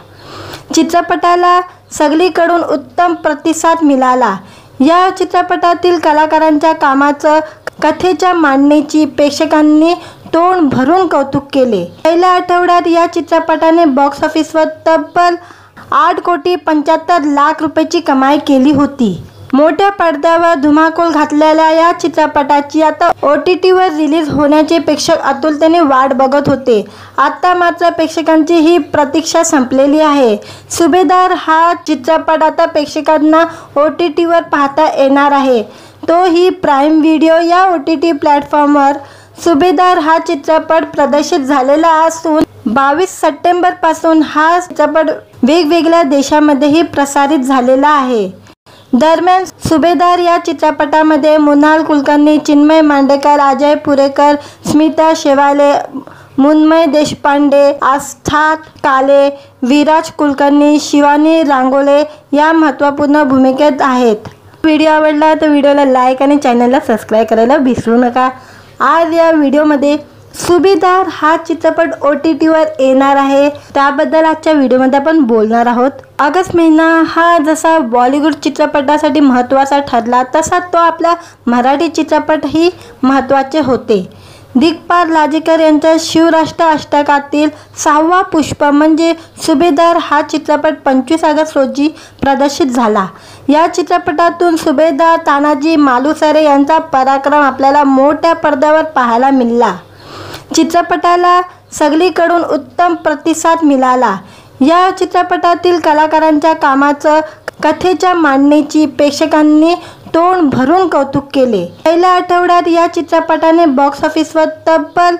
चित्रपटाला सगळीकडून उत्तम प्रतिसाद मिळाला। या चित्रपटातील कलाकारांच्या कामाचं, कथेच्या मांडणीची प्रेक्षकांनी तोंड भरून कौतुक केले। पहिल्या आठवड्यात या चित्रपटाने बॉक्स ऑफिसवर तब्बल 8,75,00,000 रुपयाची कमाई केली होती। मोठ्या पडद्यावर धुमाकूळ घातलेल्या या चित्रपटाची आता OTTवर रिलीज होण्याचे प्रेक्षक आतुरतेने वाट बघत होते। आता मात्र प्रेक्षकांची ही प्रतीक्षा संपलेली आहे। सुभेदार हा चित्रपट आता प्रेक्षकांना OTTवर पाहता येणार आहे, तोही प्राईम व्हिडिओ या OTT प्लॅटफॉर्मवर। सुभेदार हा चित्रपट प्रदर्शित झालेला असून 22 सप्टेंबर पासून हा चित्रपट वेगवेगळ्या देशांमध्येही प्रसारित झालेला आहे। दरम्यान सुभेदार या चित्रपटामध्ये मृणाल कुलकर्णी, चिन्मय मांडेकर, अजय पुरेकर, स्मिता शेवाले, मुन्मय देशपांडे, आस्था काले, विराज कुलकर्णी, शिवानी रांगोले या महत्त्वपूर्ण भूमिकेत आहेत. व्हिडिओ आवडला तर व्हिडिओला लाईक आणि चॅनलला सबस्क्राईब करायला विसरू नका. आज या व्हिडिओमध्ये सुभेदार हा चित्रपट OTTवर येणार आहे, त्याबद्दल आजच्या व्हिडिओमध्ये आपण बोलणार आहोत. ऑगस्ट महिना हा जसा बॉलिवूड चित्रपटासाठी महत्त्वाचा ठरला तसा तो आपला मराठी चित्रपटही महत्त्वाचे होते. दिग्पाल लाजेकर यांच्या शिवराष्ट्र अष्टकातील 6वा पुष्प म्हणजे सुभेदार हा चित्रपट 25 ऑगस्ट रोजी प्रदर्शित झाला. या चित्रपटातून सुभेदार तानाजी मालुसरे यांचा पराक्रम आपल्याला मोठ्या पडद्यावर पाहायला मिळाला. चित्रपटाला सगळीकडून उत्तम प्रतिसाद मिळाला. या चित्रपटातील कलाकारांच्या कामाचं, कथेच्या मांडणीची प्रेक्षकांनी तोंड भरून कौतुक केले. पहिल्या आठवड्यात या चित्रपटाने बॉक्स ऑफिसवर तब्बल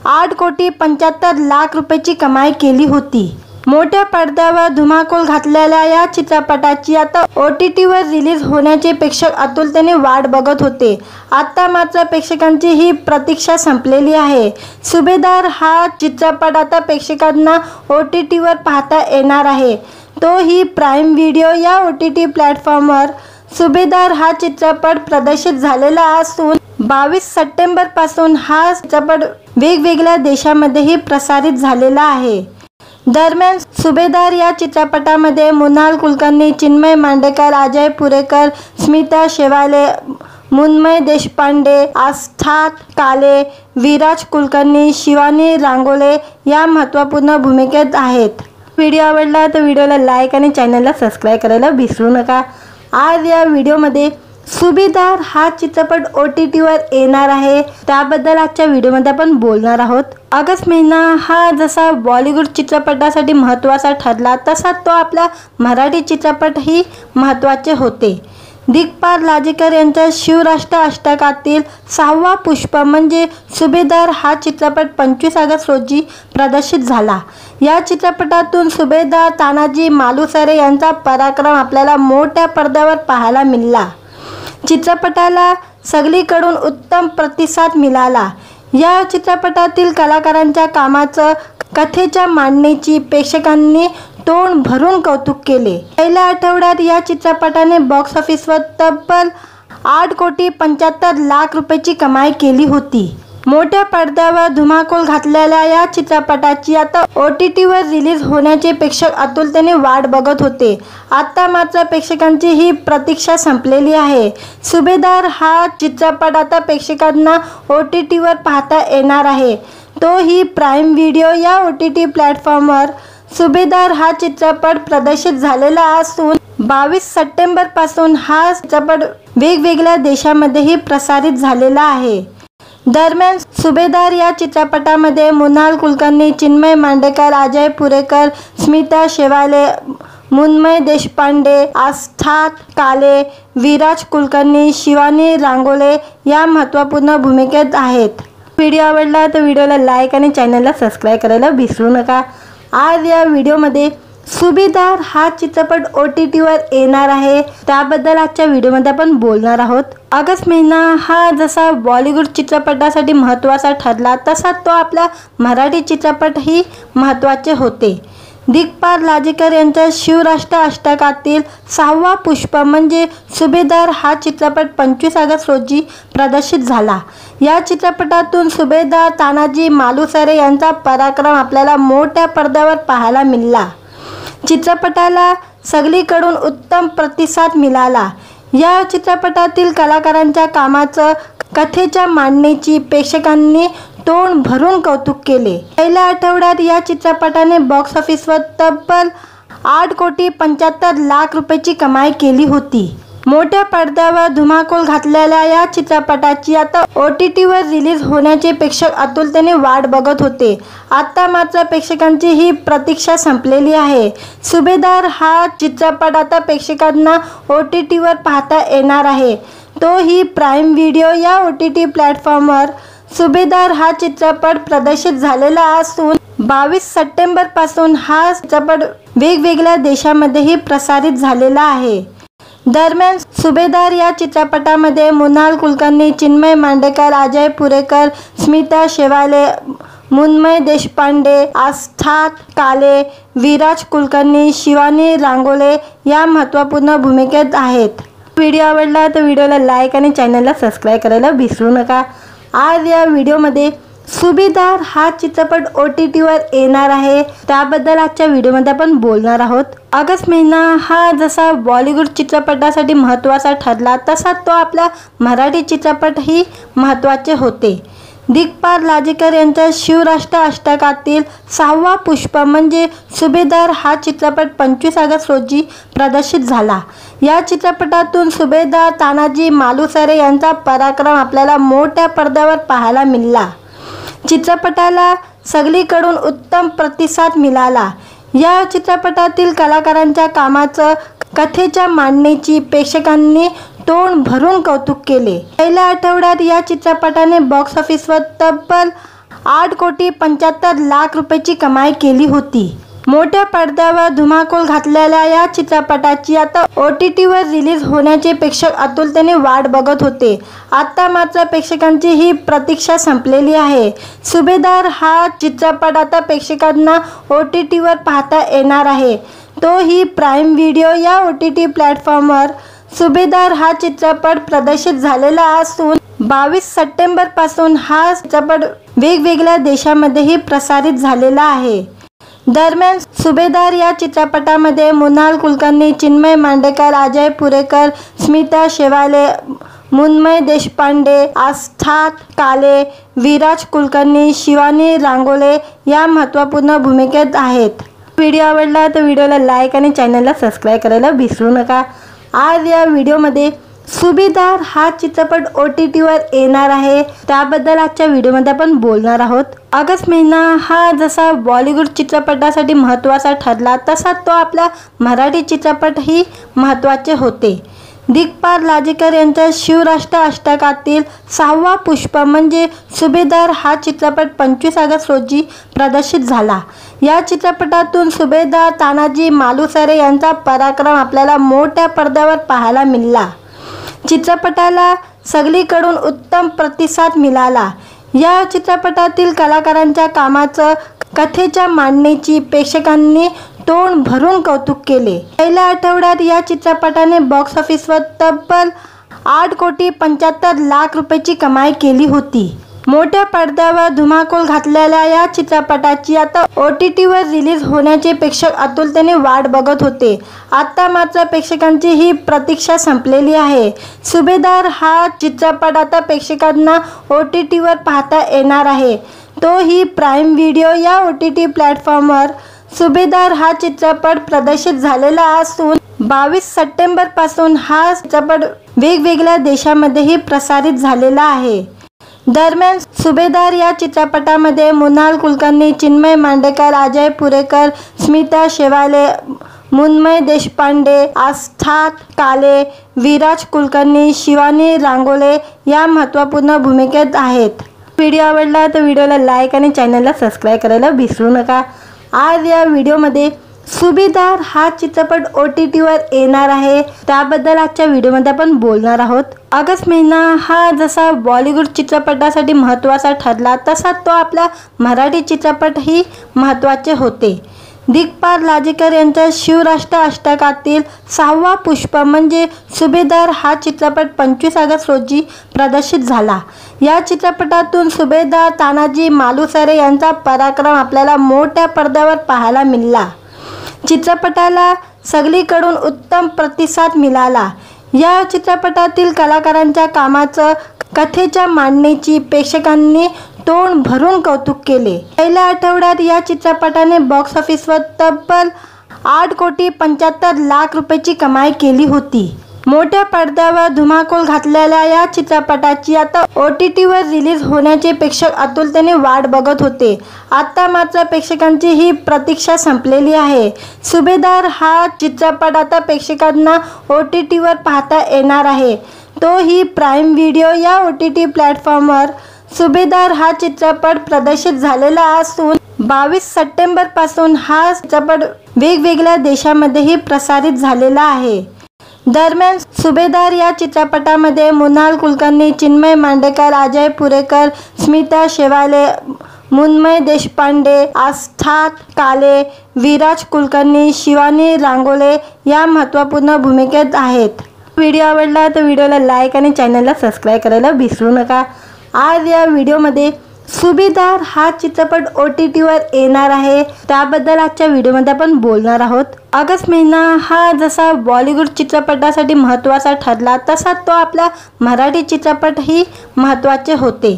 8,75,00,000 रुपयाची कमाई केली होती. मोठ्या पडद्यावर धुमाकूळ घातलेल्या या चित्रपटाची आता OTTवर रिलीज होण्याचे प्रेक्षक आतुरतेने वाट बघत होते. आता मात्र प्रेक्षकांची ही प्रतीक्षा संपलेली आहे. सुभेदार हा चित्रपट आता प्रेक्षकांना OTTवर पाहता येणार आहे, तोही प्राईम व्हिडिओ या OTT प्लॅटफॉर्मवर. सुभेदार हा चित्रपट प्रदर्शित झालेला असून 22 सप्टेंबरपासून हा चित्रपट वेगवेगळ्या देशांमध्येही प्रसारित झालेला आहे. दरम्यान सुभेदार या चित्रपटामध्ये मृणाल कुलकर्णी, चिन्मय मांडेकर, अजय पुरेकर, स्मिता शेवाले, मुन्मय देशपांडे, आस्था काले, विराज कुलकर्णी, शिवानी रांगोले या महत्त्वपूर्ण भूमिकेत आहेत. व्हिडिओ आवडला तर व्हिडिओला लाईक आणि चॅनलला सबस्क्राईब करायला विसरू नका. आज या व्हिडिओमध्ये सुभेदार हा चित्रपट OTTवर येणार आहे, त्याबद्दल आजच्या व्हिडिओमध्ये आपण बोलणार आहोत. ऑगस्ट महिना हा जसा बॉलिवूड चित्रपटासाठी महत्त्वाचा ठरला तसा तो आपला मराठी चित्रपटही महत्त्वाचे होते. दिग्पाल लाजेकर यांच्या शिवराष्ट्र अष्टकातील 6वा पुष्प म्हणजे सुभेदार हा चित्रपट 25 ऑगस्ट रोजी प्रदर्शित झाला. या चित्रपटातून सुभेदार तानाजी मालुसरे यांचा पराक्रम आपल्याला मोठ्या पडद्यावर पाहायला मिळाला. चित्रपटाला सगळीकडून उत्तम प्रतिसाद मिळाला. या चित्रपटातील कलाकारांच्या कामाचं, कथेच्या मांडणीची प्रेक्षकांनी तोंड भरून कौतुक केले. पहिल्या आठवड्यात या चित्रपटाने बॉक्स ऑफिसवर तब्बल 8,75,00,000 रुपयाची कमाई केली होती. मोठ्या पडद्यावर धुमाकूळ घातलेल्या या चित्रपटाची आता OTTवर रिलीज होण्याचे प्रेक्षक आतुरतेने वाट बघत होते. आता मात्र प्रेक्षकांची ही प्रतीक्षा संपलेली आहे. सुभेदार हा चित्रपट आता प्रेक्षकांना OTTवर पाहता येणार आहे, तोही प्राईम व्हिडिओ या OTT प्लॅटफॉर्मवर. सुभेदार हा चित्रपट प्रदर्शित झालेला असून 22 सप्टेंबरपासून हा चित्रपट वेगवेगळ्या देशांमध्येही प्रसारित झालेला आहे. दरम्यान सुभेदार या चित्रपटामध्ये मृणाल कुलकर्णी, चिन्मय मांडेकर, अजय पुरेकर, स्मिता शेवाले, मुन्मय देशपांडे, आस्था काले, विराज कुलकर्णी, शिवानी रांगोले या महत्त्वपूर्ण भूमिकेत आहेत. व्हिडिओ आवडला तर व्हिडिओला लाईक आणि चॅनलला सबस्क्राईब करायला विसरू नका. आज या व्हिडिओमध्ये सुभेदार हा चित्रपट OTTवर येणार आहे, त्याबद्दल आजच्या व्हिडिओमध्ये आपण बोलणार आहोत. ऑगस्ट महिना हा जसा बॉलिवूड चित्रपटासाठी महत्त्वाचा ठरला तसा तो आपला मराठी चित्रपटही महत्त्वाचे होते. दिग्पाल लाजेकर यांच्या शिवराष्ट्र अष्टकातील 6वा पुष्प म्हणजे सुभेदार हा चित्रपट 25 ऑगस्ट रोजी प्रदर्शित झाला. या चित्रपटातून सुभेदार तानाजी मालुसरे यांचा पराक्रम आपल्याला मोठ्या पडद्यावर पाहायला मिळाला. चित्रपटाला सगळीकडून उत्तम प्रतिसाद मिळाला. या चित्रपटातील कलाकारांच्या कामाचं, कथेच्या मांडणीची प्रेक्षकांनी तोंड भरून कौतुक केले. पहिल्या आठवड्यात या चित्रपटाने बॉक्स ऑफिसवर तब्बल 8,75,00,000 रुपयाची कमाई केली होती. मोठ्या पडद्यावर धुमाकूळ घातलेल्या या चित्रपटाची आता OTTवर रिलीज होण्याचे प्रेक्षक आतुरतेने वाट बघत होते. आता मात्र प्रेक्षकांची ही प्रतीक्षा संपलेली आहे. सुभेदार हा चित्रपट आता प्रेक्षकांना OTTवर पाहता येणार आहे, तोही प्राईम व्हिडिओ या OTT प्लॅटफॉर्मवर. सुभेदार हा चित्रपट प्रदर्शित झालेला असून 22 सप्टेंबरपासून हा चित्रपट वेगवेगळ्या देशांमध्येही प्रसारित झालेला आहे. दरम्यान सुभेदार या चित्रपटामध्ये मृणाल कुलकर्णी, चिन्मय मांडेकर, अजय पुरेकर, स्मिता शेवाले, मुन्मय देशपांडे, आस्था काले, विराज कुलकर्णी, शिवानी रांगोले या महत्त्वपूर्ण भूमिकेत आहेत। व्हिडिओ आवडला तर व्हिडिओला लाईक आणि चॅनलला सबस्क्राईब करायला विसरू नका। आज या व्हिडिओमध्ये सुभेदार हा चित्रपट OTTवर येणार आहे, त्याबद्दल आजच्या व्हिडिओमध्ये आपण बोलणार आहोत। ऑगस्ट महिना हा जसा बॉलिवूड चित्रपटासाठी महत्त्वाचा ठरला तसा तो आपला मराठी चित्रपटही महत्त्वाचे होते। दिग्पाल लाजेकर यांच्या शिवराष्ट्र अष्टकातील 6वा पुष्प म्हणजे सुभेदार हा चित्रपट 25 ऑगस्ट रोजी प्रदर्शित झाला। या चित्रपटातून सुभेदार तानाजी मालुसरे यांचा पराक्रम आपल्याला मोठ्या पडद्यावर पाहायला मिळाला। चित्रपटाला सगळीकडून उत्तम प्रतिसाद मिळाला। या चित्रपटातील कलाकारांच्या कामाचं, कथेच्या मांडणीची प्रेक्षकांनी तोंड भरून कौतुक केले। पहिल्या आठवड्यात या चित्रपटाने बॉक्स ऑफिसवर तब्बल 8,75,00,000 रुपयाची कमाई केली होती। मोठ्या पडद्यावर धुमाकूळ घातलेल्या या चित्रपटाची आता OTTवर रिलीज होण्याचे प्रेक्षक आतुरतेने वाट बघत होते। आता मात्र प्रेक्षकांची ही प्रतीक्षा संपलेली आहे। सुभेदार हा चित्रपट आता प्रेक्षकांना OTTवर पाहता येणार आहे, तोही प्राईम व्हिडिओ या OTT प्लॅटफॉर्मवर। सुभेदार हा चित्रपट प्रदर्शित झालेला असून 22 सप्टेंबरपासून हा चित्रपट वेगवेगळ्या देशांमध्येही प्रसारित झालेला आहे। दरम्यान सुभेदार या चित्रपटामध्ये मृणाल कुलकर्णी, चिन्मय मांडेकर, अजय पुरेकर, स्मिता शेवाले, मुन्मय देशपांडे, आस्था काले, विराज कुलकर्णी, शिवानी रांगोले या महत्त्वपूर्ण भूमिकेत आहेत। व्हिडिओ आवडला तर व्हिडिओला लाईक आणि चॅनलला सबस्क्राईब करायला विसरू नका। आज या व्हिडिओमध्ये सुभेदार हा चित्रपट OTTवर येणार आहे, त्याबद्दल आजच्या व्हिडिओमध्ये आपण बोलणार आहोत। ऑगस्ट महिना हा जसा बॉलिवूड चित्रपटासाठी महत्त्वाचा ठरला तसा तो आपला मराठी चित्रपटही महत्त्वाचे होते। दिग्पाल लाजेकर यांच्या शिवराष्ट्र अष्टकातील 6वा पुष्प म्हणजे सुभेदार हा चित्रपट 25 ऑगस्ट रोजी प्रदर्शित झाला। या चित्रपटातून सुभेदार तानाजी मालुसरे यांचा पराक्रम आपल्याला मोठ्या पडद्यावर पाहायला मिळाला। चित्रपटाला सगळीकडून उत्तम प्रतिसाद मिळाला। या चित्रपटातील कलाकारांच्या कामाचं, कथेच्या मांडणीची प्रेक्षकांनी तोंड भरून कौतुक केले। पहिल्या आठवड्यात या चित्रपटाने बॉक्स ऑफिसवर तब्बल 8,75,00,000 रुपयाची कमाई केली होती। मोठ्या पडद्यावर धुमाकूळ घातलेल्या या चित्रपटाची आता OTTवर रिलीज होण्याचे प्रेक्षक आतुरतेने वाट बघत होते। आता मात्र प्रेक्षकांची ही प्रतीक्षा संपलेली आहे। सुभेदार हा चित्रपट आता प्रेक्षकांना OTTवर पाहता येणार आहे, तोही प्राईम व्हिडिओ या OTT प्लॅटफॉर्मवर। सुभेदार हा चित्रपट प्रदर्शित झालेला असून 22 सप्टेंबरपासून हा चित्रपट वेगवेगळ्या देशांमध्येही प्रसारित झालेला आहे। दरम्यान सुभेदार या चित्रपटामध्ये मृणाल कुलकर्णी, चिन्मय मांडेकर, अजय पुरेकर, स्मिता शेवाले, मुन्मय देशपांडे, आस्था काले, विराज कुलकर्णी, शिवानी रांगोले या महत्त्वपूर्ण भूमिकेत आहेत। व्हिडिओ आवडला तर व्हिडिओला लाईक आणि चॅनलला सबस्क्राईब करायला विसरू नका। आज या व्हिडिओमध्ये सुभेदार हा चित्रपट OTTवर येणार आहे, त्याबद्दल आजच्या व्हिडिओमध्ये आपण बोलणार आहोत। ऑगस्ट महिना हा जसा बॉलिवूड चित्रपटासाठी महत्त्वाचा ठरला तसा तो आपला मराठी चित्रपटही महत्त्वाचे होते। दिग्पाल लाजेकर यांच्या शिवराष्ट्र अष्टकातील 6वा पुष्प म्हणजे सुभेदार हा चित्रपट 25 ऑगस्ट रोजी प्रदर्शित झाला। या चित्रपटातून सुभेदार तानाजी मालुसरे यांचा पराक्रम आपल्याला मोठ्या पडद्यावर पाहायला मिळाला। चित्रपटाला सगळीकडून उत्तम प्रतिसाद मिळाला। या चित्रपटातील कलाकारांच्या कामाचं, कथेच्या मांडणीची प्रेक्षकांनी तोंड भरून कौतुक केले। पहिल्या आठवड्यात या चित्रपटाने बॉक्स ऑफिसवर तब्बल 8,75,00,000 रुपयाची कमाई केली होती। मोठ्या पडद्यावर धुमाकूळ घातलेल्या या चित्रपटाची आता OTTवर रिलीज होण्याचे प्रेक्षक आतुरतेने वाट बघत होते। आता मात्र प्रेक्षकांची ही प्रतीक्षा संपलेली आहे। सुभेदार हा चित्रपट आता प्रेक्षकांना OTTवर पाहता येणार आहे, तोही प्राईम व्हिडिओ या OTT प्लॅटफॉर्मवर। सुभेदार हा चित्रपट प्रदर्शित झालेला असून 22 सप्टेंबरपासून हा चित्रपट वेगवेगळ्या देशांमध्येही प्रसारित झालेला आहे। दरम्यान सुभेदार या चित्रपटामध्ये मृणाल कुलकर्णी, चिन्मय मांडेकर, अजय पुरेकर, स्मिता शेवाले, मुन्मय देशपांडे, आस्था काले, विराज कुलकर्णी, शिवानी रांगोले या महत्त्वपूर्ण भूमिकेत आहेत। व्हिडिओ आवडला तर व्हिडिओला लाईक आणि चॅनलला सबस्क्राईब करायला विसरू नका। आज या व्हिडिओमध्ये सुभेदार हा चित्रपट OTTवर येणार आहे, त्याबद्दल आजच्या व्हिडिओमध्ये आपण बोलणार आहोत। ऑगस्ट महिना हा जसा बॉलिवूड चित्रपटासाठी महत्त्वाचा ठरला तसा तो आपला मराठी चित्रपटही महत्त्वाचे होते।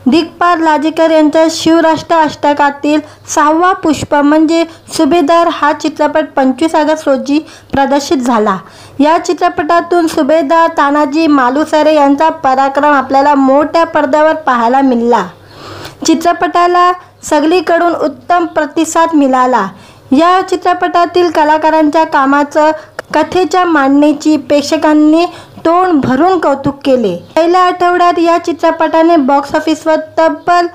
दिग्पाल लाजेकर यांच्या शिवराष्ट्र अष्टकातील 6वा पुष्प म्हणजे सुभेदार हा चित्रपट 25 ऑगस्ट रोजी प्रदर्शित झाला। या चित्रपटातून सुभेदार तानाजी मालुसरे यांचा पराक्रम आपल्याला मोठ्या पडद्यावर पाहायला मिळाला। चित्रपटाला सगळीकडून उत्तम प्रतिसाद मिळाला। या चित्रपटातील कलाकारांच्या कामाचं, कथेच्या मांडणीची प्रेक्षकांनी तोंड भरून कौतुक केले। पहिल्या आठवड्यात या चित्रपटाने बॉक्स ऑफिसवर तब्बल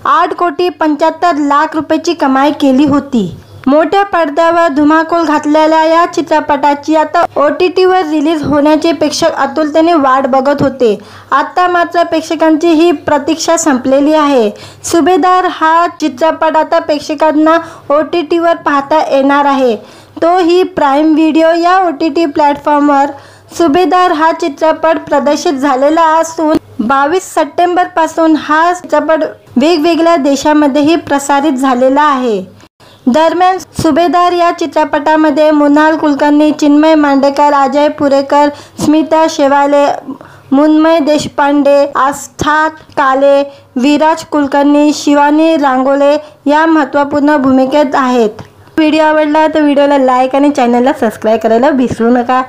8,75,00,000 रुपयाची कमाई केली होती। मोठ्या पडद्यावर धुमाकूळ घातलेल्या या चित्रपटाची आता OTTवर रिलीज होण्याचे प्रेक्षक आतुरतेने वाट बघत होते। आता मात्र प्रेक्षकांची ही प्रतीक्षा संपलेली आहे। सुभेदार हा चित्रपट आता प्रेक्षकांना OTTवर पाहता येणार आहे, तोही प्राईम व्हिडिओ या OTT प्लॅटफॉर्मवर। सुभेदार हा चित्रपट प्रदर्शित झालेला असून 22 सप्टेंबरपासून हा चित्रपट वेगवेगळ्या देशांमध्येही प्रसारित झालेला आहे। दरम्यान सुभेदार या चित्रपटामध्ये मृणाल कुलकर्णी, चिन्मय मांडेकर, अजय पुरेकर, स्मिता शेवाले, मुन्मय देशपांडे, आस्था काले, विराज कुलकर्णी, शिवानी रांगोले या महत्त्वपूर्ण भूमिकेत आहेत। व्हिडिओ आवडला तर व्हिडिओला लाईक आणि चॅनलला सबस्क्राईब करायला विसरू नका।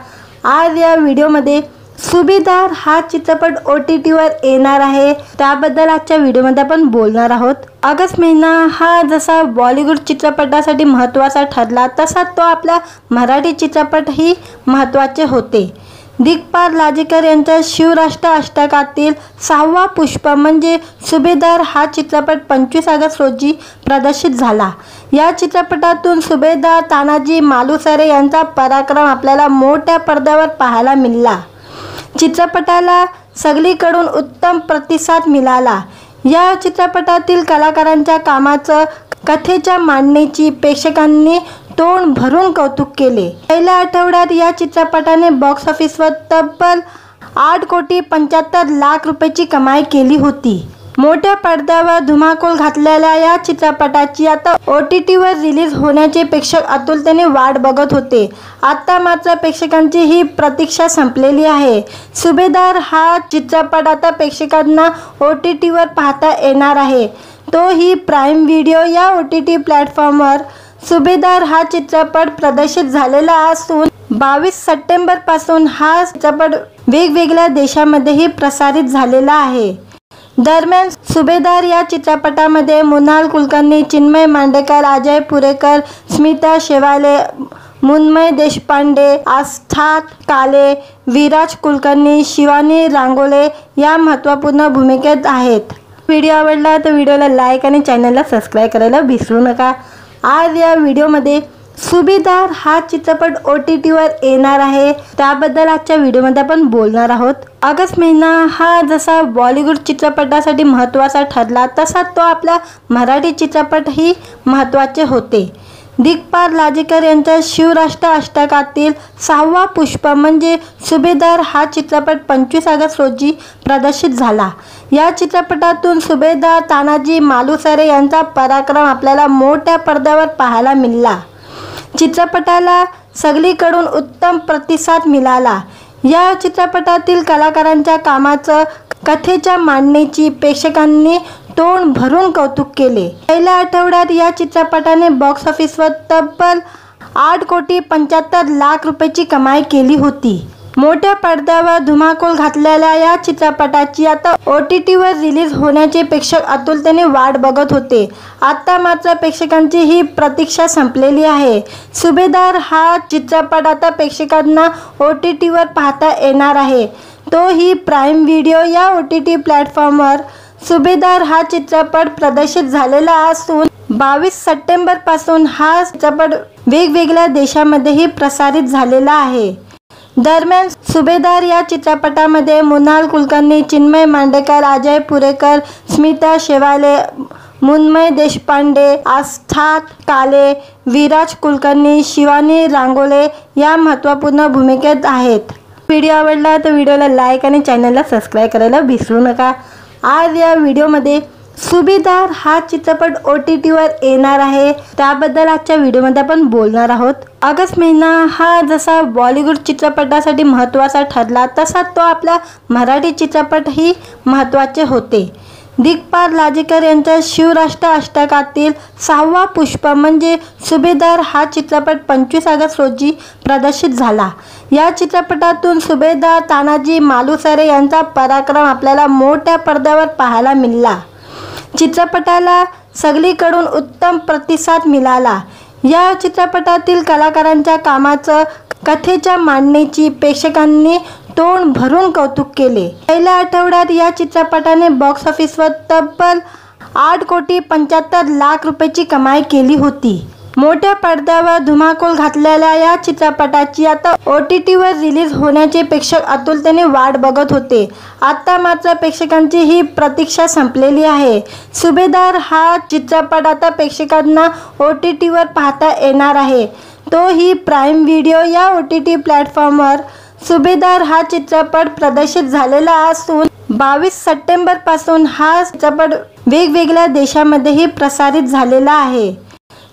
आज या व्हिडिओमध्ये सुभेदार हा चित्रपट OTTवर येणार आहे, त्याबद्दल आजच्या व्हिडिओमध्ये आपण बोलणार आहोत। ऑगस्ट महिना हा जसा बॉलिवूड चित्रपटासाठी महत्त्वाचा ठरला तसा तो आपला मराठी चित्रपटही महत्त्वाचे होते। दिग्पाल लाजेकर यांच्या शिवराष्ट्र अष्टकातील 6वा पुष्प म्हणजे सुभेदार हा चित्रपट 25 ऑगस्ट रोजी प्रदर्शित झाला। या चित्रपटातून सुभेदार तानाजी मालुसरे यांचा पराक्रम आपल्याला मोठ्या पडद्यावर पाहायला मिळाला। चित्रपटाला सगळीकडून उत्तम प्रतिसाद मिळाला। या चित्रपटातील कलाकारांच्या कामाचं, कथेच्या मांडणीची प्रेक्षकांनी तोंड भरून कौतुक केले। पहिल्या आठवड्यात या चित्रपटाने बॉक्स ऑफिसवर तब्बल 8,75,00,000 रुपयाची कमाई केली होती। मोठ्या पडद्यावर धुमाकूळ घातलेल्या या चित्रपटाची आता OTTवर रिलीज होण्याचे प्रेक्षक आतुरतेने वाट बघत होते। आता मात्र प्रेक्षकांची ही प्रतीक्षा संपलेली आहे। सुभेदार हा चित्रपट आता प्रेक्षकांना OTTवर पाहता येणार आहे, तोही प्राईम व्हिडिओ या OTT प्लॅटफॉर्मवर। सुभेदार हा चित्रपट प्रदर्शित झालेला असून 22 सप्टेंबरपासून हा चित्रपट वेगवेगळ्या देशांमध्येही प्रसारित झालेला आहे। दरम्यान सुभेदार या चित्रपटामध्ये मृणाल कुलकर्णी, चिन्मय मांडेकर, अजय पुरेकर, स्मिता शेवाले, मुन्मय देशपांडे, आस्था काले, विराज कुलकर्णी, शिवानी रांगोले या महत्त्वपूर्ण भूमिकेत आहेत। व्हिडिओ आवडला तर व्हिडिओला लाईक आणि चॅनलला सबस्क्राईब करायला विसरू नका। आज या व्हिडिओमध्ये सुभेदार हा चित्रपट OTTवर येणार आहे, त्याबद्दल आजच्या व्हिडिओमध्ये आपण बोलणार आहोत। ऑगस्ट महिना हा जसा बॉलिवूड चित्रपटासाठी महत्त्वाचा ठरला तसा तो आपला मराठी चित्रपटही महत्त्वाचे होते। दिग्पाल लाजेकर यांच्या शिवराष्ट्र अष्टकातील 6वा पुष्प म्हणजे सुभेदार हा चित्रपट 25 ऑगस्ट रोजी प्रदर्शित झाला। या चित्रपटातून सुभेदार तानाजी मालुसरे यांचा पराक्रम आपल्याला मोठ्या पडद्यावर पाहायला मिळाला। चित्रपटाला सगळीकडून उत्तम प्रतिसाद मिळाला। या चित्रपटातील कलाकारांच्या कामाचं, कथेच्या मांडणीची प्रेक्षकांनी तोंड भरून कौतुक केले। पहिल्या आठवड्यात या चित्रपटाने बॉक्स ऑफिसवर तब्बल 8,75,00,000 रुपयाची कमाई केली होती। मोठ्या पडद्यावर धुमाकूळ घातलेल्या या चित्रपटाची आता OTTवर रिलीज होण्याचे प्रेक्षक आतुरतेने वाट बघत होते। आता मात्र प्रेक्षकांची ही प्रतीक्षा संपलेली आहे। सुभेदार हा चित्रपट आता प्रेक्षकांना OTTवर पाहता येणार आहे, तोही प्राईम व्हिडिओ या OTT प्लॅटफॉर्मवर। सुभेदार हा चित्रपट प्रदर्शित झालेला असून 22 सप्टेंबरपासून हा चित्रपट वेगवेगळ्या देशांमध्येही प्रसारित झालेला आहे। दरम्यान सुभेदार या चित्रपटामध्ये मृणाल कुलकर्णी, चिन्मय मांडेकर, अजय पुरेकर, स्मिता शेवाले, मुन्मय देशपांडे, आस्था काले, विराज कुलकर्णी, शिवानी रांगोले या महत्त्वपूर्ण भूमिकेत आहेत। व्हिडिओ आवडला तर व्हिडिओला लाईक आणि चॅनलला सबस्क्राईब करायला विसरू नका। आज या व्हिडिओमध्ये सुभेदार हा चित्रपट OTTवर येणार आहे, त्याबद्दल आजच्या व्हिडिओमध्ये आपण बोलणार आहोत। ऑगस्ट महिना हा जसा बॉलिवूड चित्रपटासाठी महत्त्वाचा ठरला तसा तो आपला मराठी चित्रपटही महत्त्वाचे होते। दिग्पाल लाजेकर यांच्या शिवराष्ट्र अष्टकातील 6वा पुष्प म्हणजे सुभेदार हा चित्रपट 25 ऑगस्ट रोजी प्रदर्शित झाला। या चित्रपटातून सुभेदार तानाजी मालुसरे यांचा पराक्रम आपल्याला मोठ्या पडद्यावर पाहायला मिळाला। चित्रपटाला सगळीकडून उत्तम प्रतिसाद मिळाला। या चित्रपटातील कलाकारांच्या कामाचं, कथेच्या मांडणीची प्रेक्षकांनी तोंड भरून कौतुक केले। पहिल्या आठवड्यात या चित्रपटाने बॉक्स ऑफिसवर तब्बल 8,75,00,000 रुपयाची कमाई केली होती। मोठ्या पडद्यावर धुमाकूळ घातलेल्या या चित्रपटाची आता OTTवर रिलीज होण्याचे प्रेक्षक आतुरतेने वाट बघत होते। आता मात्र प्रेक्षकांची ही प्रतीक्षा संपलेली आहे। सुभेदार हा चित्रपट आता प्रेक्षकांना OTTवर पाहता येणार आहे, तोही प्राईम व्हिडिओ या OTT प्लॅटफॉर्मवर। सुभेदार हा चित्रपट प्रदर्शित झालेला असून 22 सप्टेंबर पासून हा चित्रपट वेगवेगळ्या देशांमध्येही प्रसारित झालेला आहे।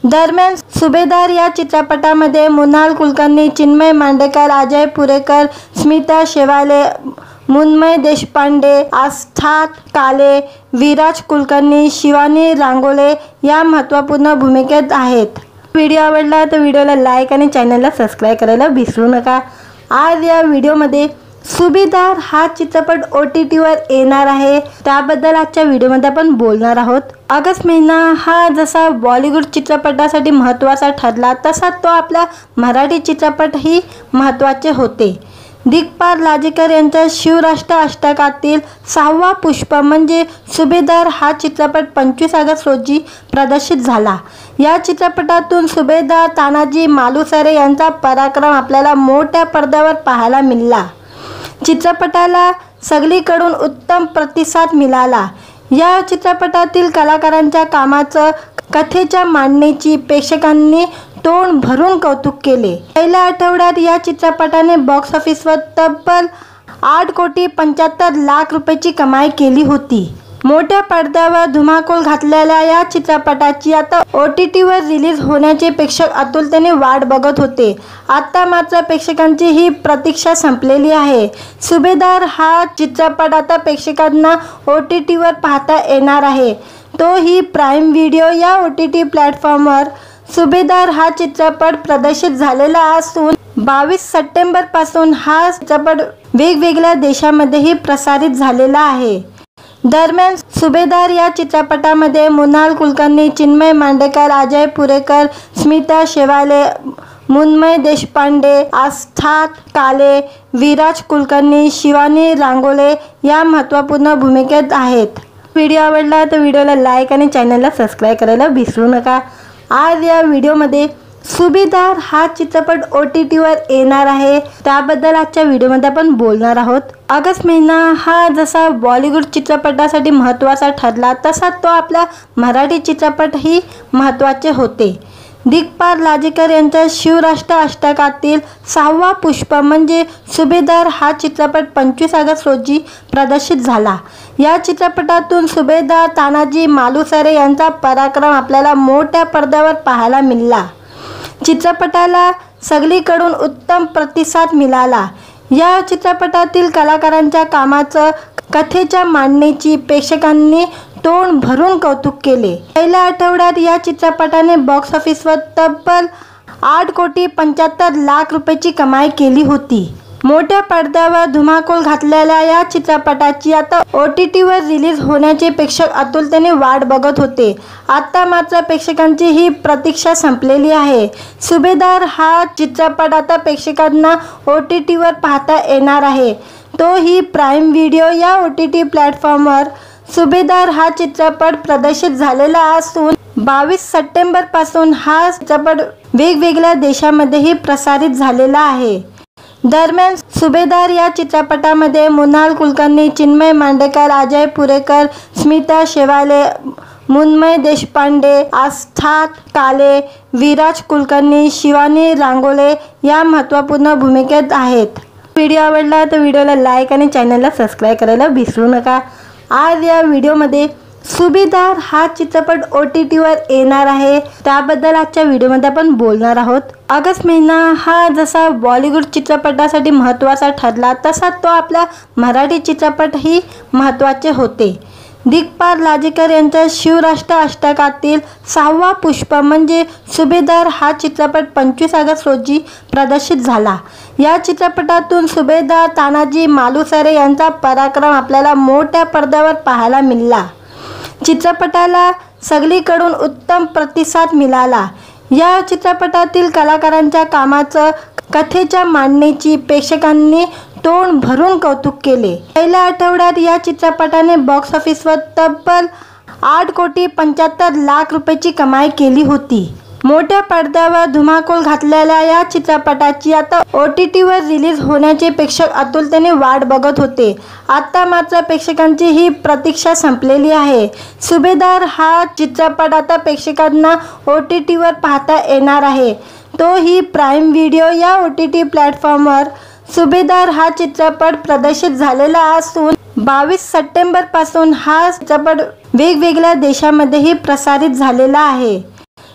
दरम्यान सुभेदार या चित्रपटामध्ये मृणाल कुलकर्णी, चिन्मय मांडेकर, अजय पुरेकर, स्मिता शेवाले, मुन्मय देशपांडे, आस्था काले, विराज कुलकर्णी, शिवानी रांगोले या महत्त्वपूर्ण भूमिकेत आहेत। व्हिडिओ आवडला तर व्हिडिओला लाईक आणि चॅनलला सबस्क्राईब करायला विसरू नका। आज या व्हिडिओमध्ये सुभेदार हा चित्रपट OTTवर येणार आहे, त्याबद्दल आजच्या व्हिडिओमध्ये आपण बोलणार आहोत। ऑगस्ट महिना हा जसा बॉलिवूड चित्रपटासाठी महत्त्वाचा ठरला तसा तो आपला मराठी चित्रपटही महत्त्वाचे होते। दिग्पाल लाजेकर यांच्या शिवराष्ट्र अष्टकातील 6वा पुष्प म्हणजे सुभेदार हा चित्रपट 25 ऑगस्ट रोजी प्रदर्शित झाला। या चित्रपटातून सुभेदार तानाजी मालुसरे यांचा पराक्रम आपल्याला मोठ्या पडद्यावर पाहायला मिळाला। चित्रपटाला सगळीकडून उत्तम प्रतिसाद मिळाला। या चित्रपटातील कलाकारांच्या कामाचं, कथेच्या मांडणीची प्रेक्षकांनी तोंड भरून कौतुक केले। पहिल्या आठवड्यात या चित्रपटाने बॉक्स ऑफिसवर तब्बल 8,75,00,000 रुपयाची कमाई केली होती। मोठ्या पडद्यावर धुमाकूळ घातलेल्या या चित्रपटाची आता OTTवर रिलीज होण्याचे प्रेक्षक आतुरतेने वाट बघत होते। आता मात्र प्रेक्षकांची ही प्रतीक्षा संपलेली आहे। सुभेदार हा चित्रपट आता प्रेक्षकांना OTTवर पाहता येणार आहे, तोही प्राईम व्हिडिओ या OTT प्लॅटफॉर्मवर। सुभेदार हा चित्रपट प्रदर्शित झालेला असून 22 सप्टेंबर पासून हा चित्रपट वेगवेगळ्या देशांमध्येही प्रसारित झालेला आहे। दरम्यान सुभेदार या चित्रपटामध्ये मृणाल कुलकर्णी, चिन्मय मांडेकर, अजय पुरेकर, स्मिता शेवाले, मुन्मय देशपांडे, आस्था काले, विराज कुलकर्णी, शिवानी रांगोले या महत्त्वपूर्ण भूमिकेत आहेत। व्हिडिओ आवडला तर व्हिडिओला लाईक आणि चॅनलला सबस्क्राईब करायला विसरू नका। आज या व्हिडिओमध्ये सुभेदार हा चित्रपट OTTवर येणार आहे, त्याबद्दल आजच्या व्हिडिओमध्ये आपण बोलणार आहोत। ऑगस्ट महिना हा जसा बॉलिवूड चित्रपटासाठी महत्त्वाचा ठरला तसा तो आपला मराठी चित्रपटही महत्त्वाचे होते। दिग्पाल लाजेकर यांच्या शिवराष्ट्र अष्टकातील 6वा पुष्प म्हणजे सुभेदार हा चित्रपट 25 ऑगस्ट रोजी प्रदर्शित झाला। या चित्रपटातून सुभेदार तानाजी मालुसरे यांचा पराक्रम आपल्याला मोठ्या पडद्यावर पाहायला मिळाला। चित्रपटाला सगळीकडून उत्तम प्रतिसाद मिळाला। या चित्रपटातील कलाकारांच्या कामाचं, कथेच्या मांडणीची प्रेक्षकांनी तोंड भरून कौतुक केले। पहिल्या आठवड्यात या चित्रपटाने बॉक्स ऑफिसवर तब्बल 8,75,00,000 रुपयाची कमाई केली होती। मोठ्या पडद्यावर धुमाकूळ घातलेल्या या चित्रपटाची आता OTTवर रिलीज होण्याचे प्रेक्षक आतुरतेने वाट बघत होते। आता मात्र प्रेक्षकांची ही प्रतीक्षा संपलेली आहे। सुभेदार हा चित्रपट आता प्रेक्षकांना OTTवर पाहता येणार आहे, तोही प्राईम व्हिडिओ या OTT प्लॅटफॉर्मवर। सुभेदार हा चित्रपट प्रदर्शित झालेला असून 22 सप्टेंबर पासून हा चित्रपट वेगवेगळ्या देशांमध्येही प्रसारित झालेला आहे। दरम्यान सुभेदार या चित्रपटामध्ये मृणाल कुलकर्णी, चिन्मय मांडेकर, अजय पुरेकर, स्मिता शेवाले, मुन्मय देशपांडे, आस्था काले, विराज कुलकर्णी, शिवानी रांगोले या महत्त्वपूर्ण भूमिकेत आहेत। व्हिडिओ आवडला तर व्हिडिओला लाईक आणि चॅनलला सबस्क्राईब करायला विसरू नका। आज या व्हिडिओमध्ये सुभेदार हा चित्रपट OTTवर येणार आहे, त्याबद्दल आजच्या व्हिडिओमध्ये आपण बोलणार आहोत। ऑगस्ट महिना हा जसा बॉलिवूड चित्रपटासाठी महत्त्वाचा ठरला तसा तो आपला मराठी चित्रपटही महत्त्वाचे होते। दिग्पाल लाजेकर यांच्या शिवराष्ट्र अष्टकातील 6वा पुष्प म्हणजे सुभेदार हा चित्रपट 25 ऑगस्ट रोजी प्रदर्शित झाला। या चित्रपटातून सुभेदार तानाजी मालुसरे यांचा पराक्रम आपल्याला मोठ्या पडद्यावर पाहायला मिळाला। चित्रपटाला सगळीकडून उत्तम प्रतिसाद मिळाला। या चित्रपटातील कलाकारांच्या कामाचं, कथेच्या मांडणीची प्रेक्षकांनी तोंड भरून कौतुक केले। पहिल्या आठवड्यात या चित्रपटाने बॉक्स ऑफिसवर तब्बल 8,75,00,000 रुपयाची कमाई केली होती। मोठ्या पडद्यावर धुमाकूळ घातलेल्या या चित्रपटाची आता OTTवर रिलीज होण्याचे प्रेक्षक आतुरतेने वाट बघत होते। आता मात्र प्रेक्षकांची ही प्रतीक्षा संपलेली आहे। सुभेदार हा चित्रपट आता प्रेक्षकांना OTTवर पाहता येणार आहे, तोही प्राईम व्हिडिओ या OTT प्लॅटफॉर्मवर। सुभेदार हा चित्रपट प्रदर्शित झालेला असून 22 सप्टेंबर पासून हा चित्रपट वेगवेगळ्या देशांमध्येही प्रसारित झालेला आहे।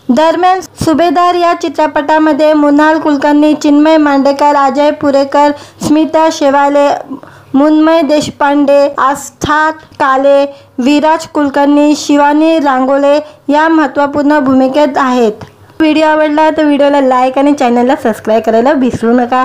दरम्यान सुभेदार या चित्रपटामध्ये मृणाल कुलकर्णी, चिन्मय मांडेकर, अजय पुरेकर, स्मिता शेवाले, मुन्मय देशपांडे, आस्था काले, विराज कुलकर्णी, शिवानी रांगोले या महत्त्वपूर्ण भूमिकेत आहेत। व्हिडिओ आवडला तर व्हिडिओला लाईक आणि चॅनलला सबस्क्राईब करायला विसरू नका।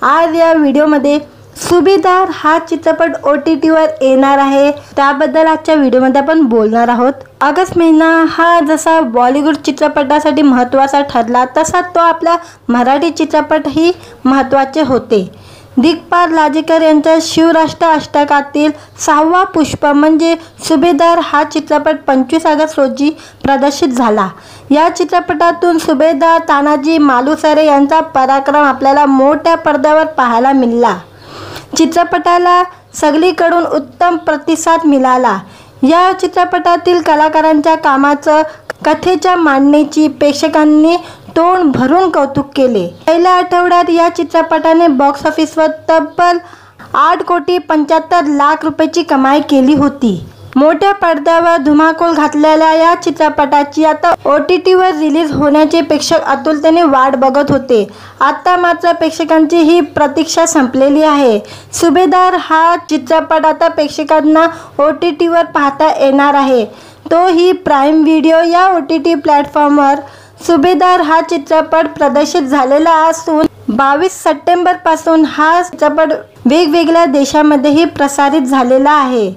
आज या व्हिडिओमध्ये सुभेदार हा चित्रपट OTTवर येणार आहे, त्याबद्दल आजच्या व्हिडिओमध्ये आपण बोलणार आहोत। ऑगस्ट महिना हा जसा बॉलिवूड चित्रपटासाठी महत्त्वाचा ठरला तसा तो आपला मराठी चित्रपटही महत्त्वाचे होते। दिग्पाल लाजेकर यांच्या शिवराष्ट्र अष्टकातील 6वा पुष्प म्हणजे सुभेदार हा चित्रपट 25 ऑगस्ट रोजी प्रदर्शित झाला। या चित्रपटातून सुभेदार तानाजी मालुसरे यांचा पराक्रम आपल्याला मोठ्या पडद्यावर पाहायला मिळाला। चित्रपटाला सगळीकडून उत्तम प्रतिसाद मिळाला। या चित्रपटातील कलाकारांच्या कामाचं, कथेच्या मांडणीची प्रेक्षकांनी तोंड भरून कौतुक केले। पहिल्या आठवड्यात या चित्रपटाने बॉक्स ऑफिसवर तब्बल 8,75,00,000 रुपयाची कमाई केली होती। मोठ्या पडद्यावर धुमाकूळ घातलेल्या या चित्रपटाची आता OTTवर रिलीज होण्याचे प्रेक्षक आतुरतेने वाट बघत होते। आता मात्र प्रेक्षकांची ही प्रतीक्षा संपलेली आहे। सुभेदार हा चित्रपट आता प्रेक्षकांना OTTवर पाहता येणार आहे, तोही प्राईम व्हिडिओ या OTT प्लॅटफॉर्मवर। सुभेदार हा चित्रपट प्रदर्शित झालेला असून 22 सप्टेंबर पासून हा चित्रपट वेगवेगळ्या देशांमध्येही प्रसारित झालेला आहे।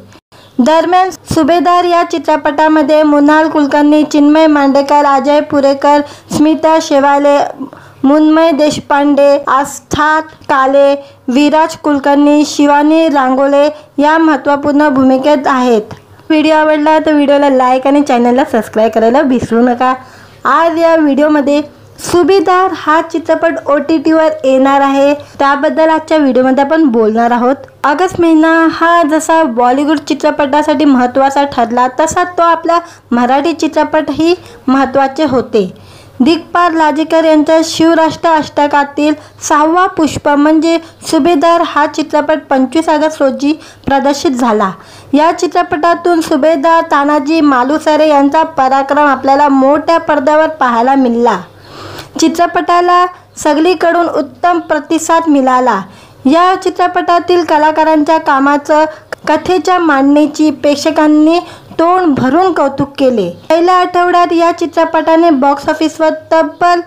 दरम्यान सुभेदार या चित्रपटामध्ये मृणाल कुलकर्णी, चिन्मय मांडेकर, अजय पुरेकर, स्मिता शेवाले, मुन्मय देशपांडे, आस्था काले, विराज कुलकर्णी, शिवानी रांगोले या महत्त्वपूर्ण भूमिकेत आहेत। व्हिडिओ आवडला तर व्हिडिओला लाईक आणि चॅनलला सबस्क्राईब करायला विसरू नका। आज या व्हिडिओमध्ये सुभेदार हा चित्रपट OTTवर येणार आहे, त्याबद्दल आजच्या व्हिडिओमध्ये आपण बोलणार आहोत। ऑगस्ट महिना हा जसा बॉलिवूड चित्रपटासाठी महत्त्वाचा ठरला तसा तो आपला मराठी चित्रपटही महत्त्वाचे होते। दिग्पाल लाजेकर यांच्या शिवराष्ट्र अष्टकातील 6वा पुष्प म्हणजे सुभेदार हा चित्रपट 25 ऑगस्ट रोजी प्रदर्शित झाला। या चित्रपटातून सुभेदार तानाजी मालुसरे यांचा पराक्रम आपल्याला मोठ्या पडद्यावर पाहायला मिळाला। चित्रपटाला सगळीकडून उत्तम प्रतिसाद मिळाला। या चित्रपटातील कलाकारांच्या कामाचं, कथेच्या मांडणीची प्रेक्षकांनी तोंड भरून कौतुक केले। पहिल्या आठवड्यात या चित्रपटाने बॉक्स ऑफिसवर तब्बल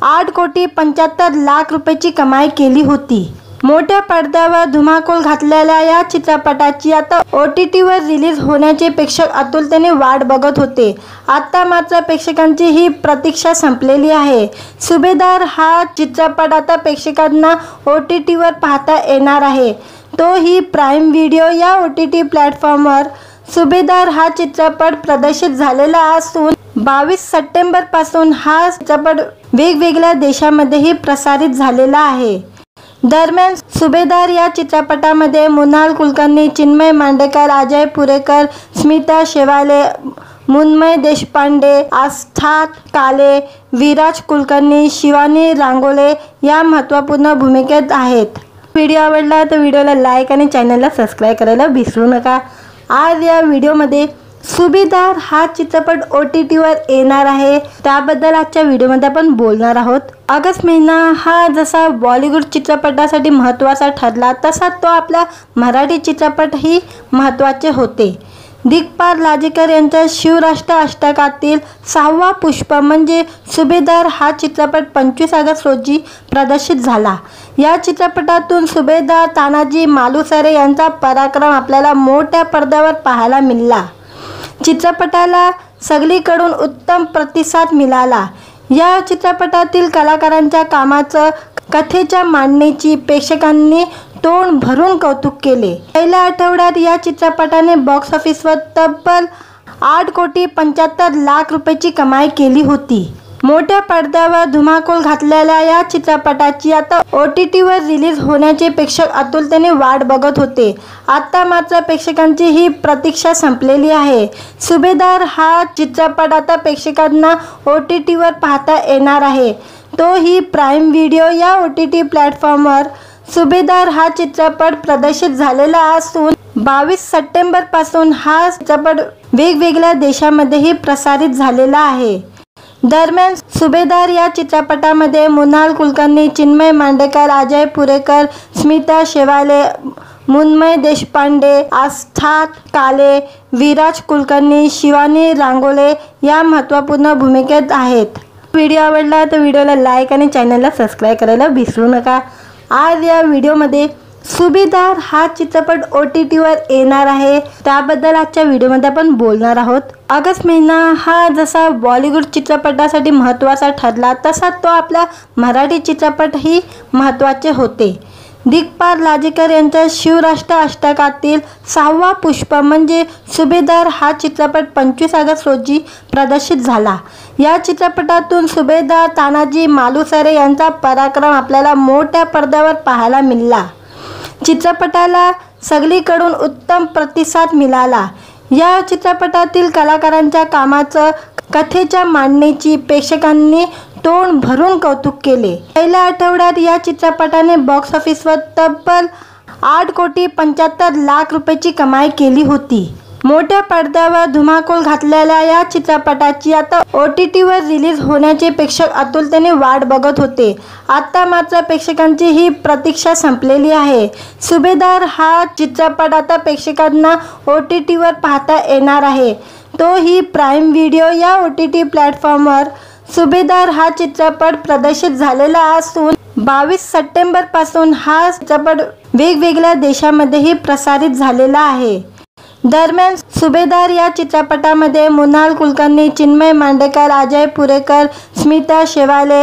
8,75,00,000 रुपयाची कमाई केली होती। मोठ्या पडद्यावर धुमाकूळ घातलेल्या या चित्रपटाची आता OTTवर रिलीज होण्याचे प्रेक्षक आतुरतेने वाट बघत होते। आता मात्र प्रेक्षकांची ही प्रतीक्षा संपलेली आहे। सुभेदार हा चित्रपट आता प्रेक्षकांना OTTवर पाहता येणार आहे, तोही प्राईम व्हिडिओ या OTT प्लॅटफॉर्मवर। सुभेदार हा चित्रपट प्रदर्शित झालेला असून 22 सप्टेंबर पासून हा चित्रपट वेगवेगळ्या देशांमध्येही प्रसारित झालेला आहे। दरम्यान सुभेदार या चित्रपटामध्ये मृणाल कुलकर्णी, चिन्मय मांडेकर, अजय पुरेकर, स्मिता शेवाले, मुन्मय देशपांडे, आस्था काले, विराज कुलकर्णी, शिवानी रांगोले या महत्त्वपूर्ण भूमिकेत आहेत। व्हिडिओ आवडला तर व्हिडिओला लाईक आणि चॅनलला सबस्क्राईब करायला विसरू नका। आज या व्हिडिओमध्ये सुभेदार हा चित्रपट OTTवर येणार आहे, त्याबद्दल आजच्या व्हिडिओमध्ये आपण बोलणार आहोत। ऑगस्ट महिना हा जसा बॉलिवूड चित्रपटासाठी महत्त्वाचा ठरला तसा तो आपला मराठी चित्रपटही महत्त्वाचे होते। दिग्पाल लाजेकर यांच्या शिवराष्ट्र अष्टकातील 6वा पुष्प म्हणजे सुभेदार हा चित्रपट 25 ऑगस्ट रोजी प्रदर्शित झाला। या चित्रपटातून सुभेदार तानाजी मालुसरे यांचा पराक्रम आपल्याला मोठ्या पडद्यावर पाहायला मिळाला। चित्रपटाला सगळीकडून उत्तम प्रतिसाद मिळाला। या चित्रपटातील कलाकारांच्या कामाचं, कथेच्या मांडणीची प्रेक्षकांनी तोंड भरून कौतुक केले। पहिल्या आठवड्यात या चित्रपटाने बॉक्स ऑफिसवर तब्बल 8,75,00,000 रुपयाची कमाई केली होती। मोठ्या पडद्यावर धुमाकूळ घातलेल्या या चित्रपटाची आता OTTवर रिलीज होण्याचे प्रेक्षक आतुरतेने वाट बघत होते। आता मात्र प्रेक्षकांची ही प्रतीक्षा संपलेली आहे। सुभेदार हा चित्रपट आता प्रेक्षकांना OTTवर पाहता येणार आहे, तोही प्राईम व्हिडिओ या OTT प्लॅटफॉर्मवर। सुभेदार हा चित्रपट प्रदर्शित झालेला असून 22 सप्टेंबर पासून हा चित्रपट वेगवेगळ्या देशांमध्येही प्रसारित झालेला आहे। दरम्यान सुभेदार या चित्रपटामध्ये मृणाल कुलकर्णी, चिन्मय मांडेकर, अजय पुरेकर, स्मिता शेवाले, मुन्मय देशपांडे, आस्था काले, विराज कुलकर्णी, शिवानी रांगोले या महत्त्वपूर्ण भूमिकेत आहेत। व्हिडिओ आवडला तर व्हिडिओला लाईक आणि चॅनलला सबस्क्राईब करायला विसरू नका। आज या व्हिडिओमध्ये सुभेदार हा चित्रपट OTTवर येणार आहे, त्याबद्दल आजच्या व्हिडिओमध्ये आपण बोलणार आहोत। ऑगस्ट महिना हा जसा बॉलिवूड चित्रपटासाठी महत्त्वाचा ठरला तसा तो आपला मराठी चित्रपटही महत्त्वाचे होते। दिग्पाल लाजेकर यांच्या शिवराष्ट्र अष्टकातील 6वा पुष्प म्हणजे सुभेदार हा चित्रपट 25 ऑगस्ट रोजी प्रदर्शित झाला। या चित्रपटातून सुभेदार तानाजी मालुसरे यांचा पराक्रम आपल्याला मोठ्या पडद्यावर पाहायला मिळाला। चित्रपटाला सगळीकडून उत्तम प्रतिसाद मिळाला। या चित्रपटातील कलाकारांच्या कामाचं, कथेच्या मांडणीची प्रेक्षकांनी तोंड भरून कौतुक केले। पहिल्या आठवड्यात या चित्रपटाने बॉक्स ऑफिसवर तब्बल 8,75,00,000 रुपयाची कमाई केली होती। मोठ्या पडद्यावर धुमाकूळ घातलेल्या या चित्रपटाची आता OTTवर रिलीज होण्याचे प्रेक्षक आतुरतेने वाट बघत होते। आता मात्र प्रेक्षकांची ही प्रतीक्षा संपलेली आहे। सुभेदार हा चित्रपट आता प्रेक्षकांना OTTवर पाहता येणार आहे, तोही प्राईम व्हिडिओ या OTT प्लॅटफॉर्मवर। सुभेदार हा चित्रपट प्रदर्शित झालेला असून 22 सप्टेंबर पासून हा चित्रपट वेगवेगळ्या देशांमध्येही प्रसारित झालेला आहे। दरम्यान सुभेदार या चित्रपटामध्ये मृणाल कुलकर्णी, चिन्मय मांडेकर, अजय पुरेकर, स्मिता शेवाले,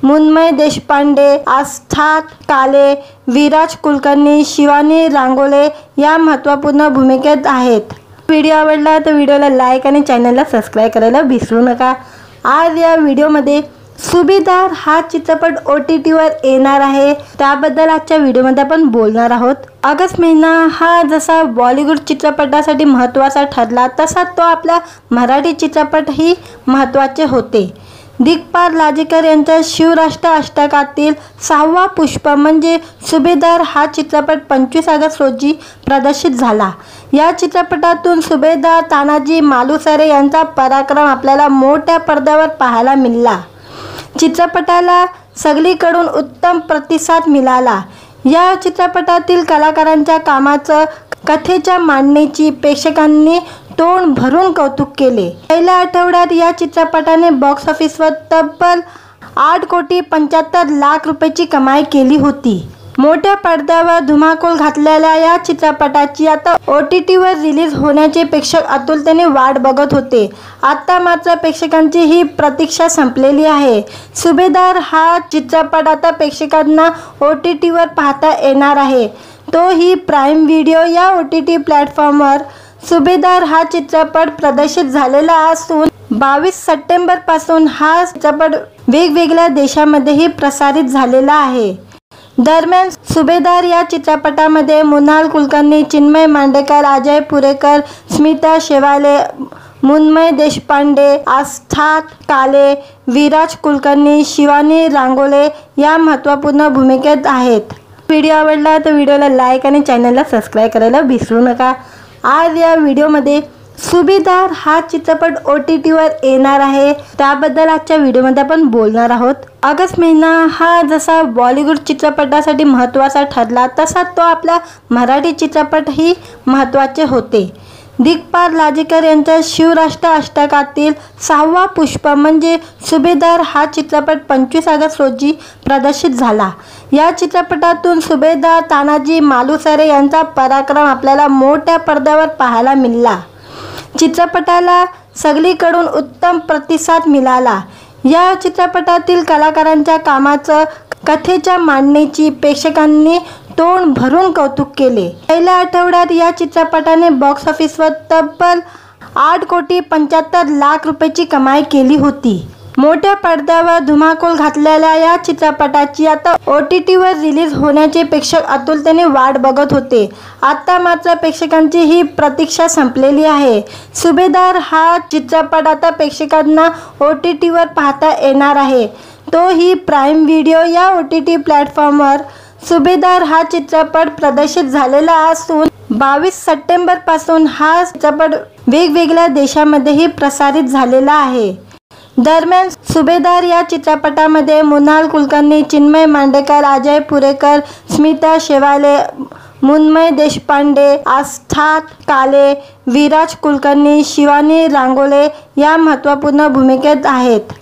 मुन्मय देशपांडे, आस्था काले, विराज कुलकर्णी, शिवानी रांगोले या महत्त्वपूर्ण भूमिकेत आहेत। व्हिडिओ आवडला तर व्हिडिओला लाईक आणि चॅनलला सबस्क्राईब करायला विसरू नका। आज या व्हिडिओमध्ये सुभेदार हा चित्रपट OTTवर येणार आहे, त्याबद्दल आजच्या व्हिडिओमध्ये आपण बोलणार आहोत। ऑगस्ट महिना हा जसा बॉलिवूड चित्रपटासाठी महत्त्वाचा ठरला तसा तो आपला मराठी चित्रपटही महत्त्वाचे होते। दिग्पाल लाजेकर यांच्या शिवराष्ट्र अष्टकातील 6वा पुष्प म्हणजे सुभेदार हा चित्रपट 25 ऑगस्ट रोजी प्रदर्शित झाला। या चित्रपटातून सुभेदार तानाजी मालुसरे यांचा पराक्रम आपल्याला मोठ्या पडद्यावर पाहायला मिळाला। चित्रपटाला सगळीकडून उत्तम प्रतिसाद मिळाला। या चित्रपटातील कलाकारांच्या कामाचं, कथेच्या मांडणीची प्रेक्षकांनी तोंड भरून कौतुक केले। पहिल्या आठवड्यात या चित्रपटाने बॉक्स ऑफिसवर तब्बल 8,75,00,000 रुपयाची कमाई केली होती। मोठ्या पडद्यावर धुमाकूळ घातलेल्या या चित्रपटाची आता OTTवर रिलीज होण्याचे प्रेक्षक आतुरतेने वाट बघत होते। आता मात्र प्रेक्षकांची ही प्रतीक्षा संपलेली आहे। सुभेदार हा चित्रपट आता प्रेक्षकांना OTTवर पाहता येणार आहे, तोही प्राईम व्हिडिओ या OTT प्लॅटफॉर्मवर। सुभेदार हा चित्रपट प्रदर्शित झालेला असून 22 सप्टेंबर पासून हा चित्रपट वेगवेगळ्या देशांमध्येही प्रसारित झालेला आहे। दरम्यान सुभेदार या चित्रपटामध्ये मृणाल कुलकर्णी, चिन्मय मांडेकर, अजय पुरेकर, स्मिता शेवाले, मुन्मय देशपांडे, आस्था काले, विराज कुलकर्णी, शिवानी रांगोले या महत्त्वपूर्ण भूमिकेत आहेत. व्हिडिओ आवडला तर व्हिडिओला लाईक आणि चॅनलला सबस्क्राईब करायला विसरू नका. आज या व्हिडिओमध्ये सुभेदार हा चित्रपट OTTवर येणार आहे, त्याबद्दल आजच्या व्हिडिओमध्ये आपण बोलणार आहोत. ऑगस्ट महिना हा जसा बॉलिवूड चित्रपटासाठी महत्त्वाचा ठरला तसा तो आपला मराठी चित्रपटही महत्त्वाचे होते. दिग्पाल लाजेकर यांच्या शिवराष्ट्र अष्टकातील 6वा पुष्प म्हणजे सुभेदार हा चित्रपट 25 ऑगस्ट रोजी प्रदर्शित झाला. या चित्रपटातून सुभेदार तानाजी मालुसरे यांचा पराक्रम आपल्याला मोठ्या पडद्यावर पाहायला मिळाला. चित्रपटाला सगळीकडून उत्तम प्रतिसाद मिळाला. या चित्रपटातील कलाकारांच्या कामाचं, कथेच्या मांडणीची प्रेक्षकांनी तोंड भरून कौतुक केले. पहिल्या आठवड्यात या चित्रपटाने बॉक्स ऑफिसवर तब्बल 8,75,00,000 रुपयाची कमाई केली होती. मोठ्या पडद्यावर धुमाकूळ घातलेल्या या चित्रपटाची आता OTTवर रिलीज होण्याचे प्रेक्षक आतुरतेने वाट बघत होते. आता मात्र प्रेक्षकांची ही प्रतीक्षा संपलेली आहे. सुभेदार हा चित्रपट आता प्रेक्षकांना OTTवर पाहता येणार आहे, तोही प्राईम व्हिडिओ या OTT प्लॅटफॉर्मवर. सुभेदार हा चित्रपट प्रदर्शित झालेला असून 22 सप्टेंबरपासून हा चित्रपट वेगवेगळ्या देशांमध्येही प्रसारित झालेला आहे. दरम्यान सुभेदार या चित्रपटामध्ये मृणाल कुलकर्णी, चिन्मय मांडेकर, अजय पुरेकर, स्मिता शेवाले, मुन्मय देशपांडे, आस्था काले, विराज कुलकर्णी, शिवानी रांगोले या महत्त्वपूर्ण भूमिकेत आहेत.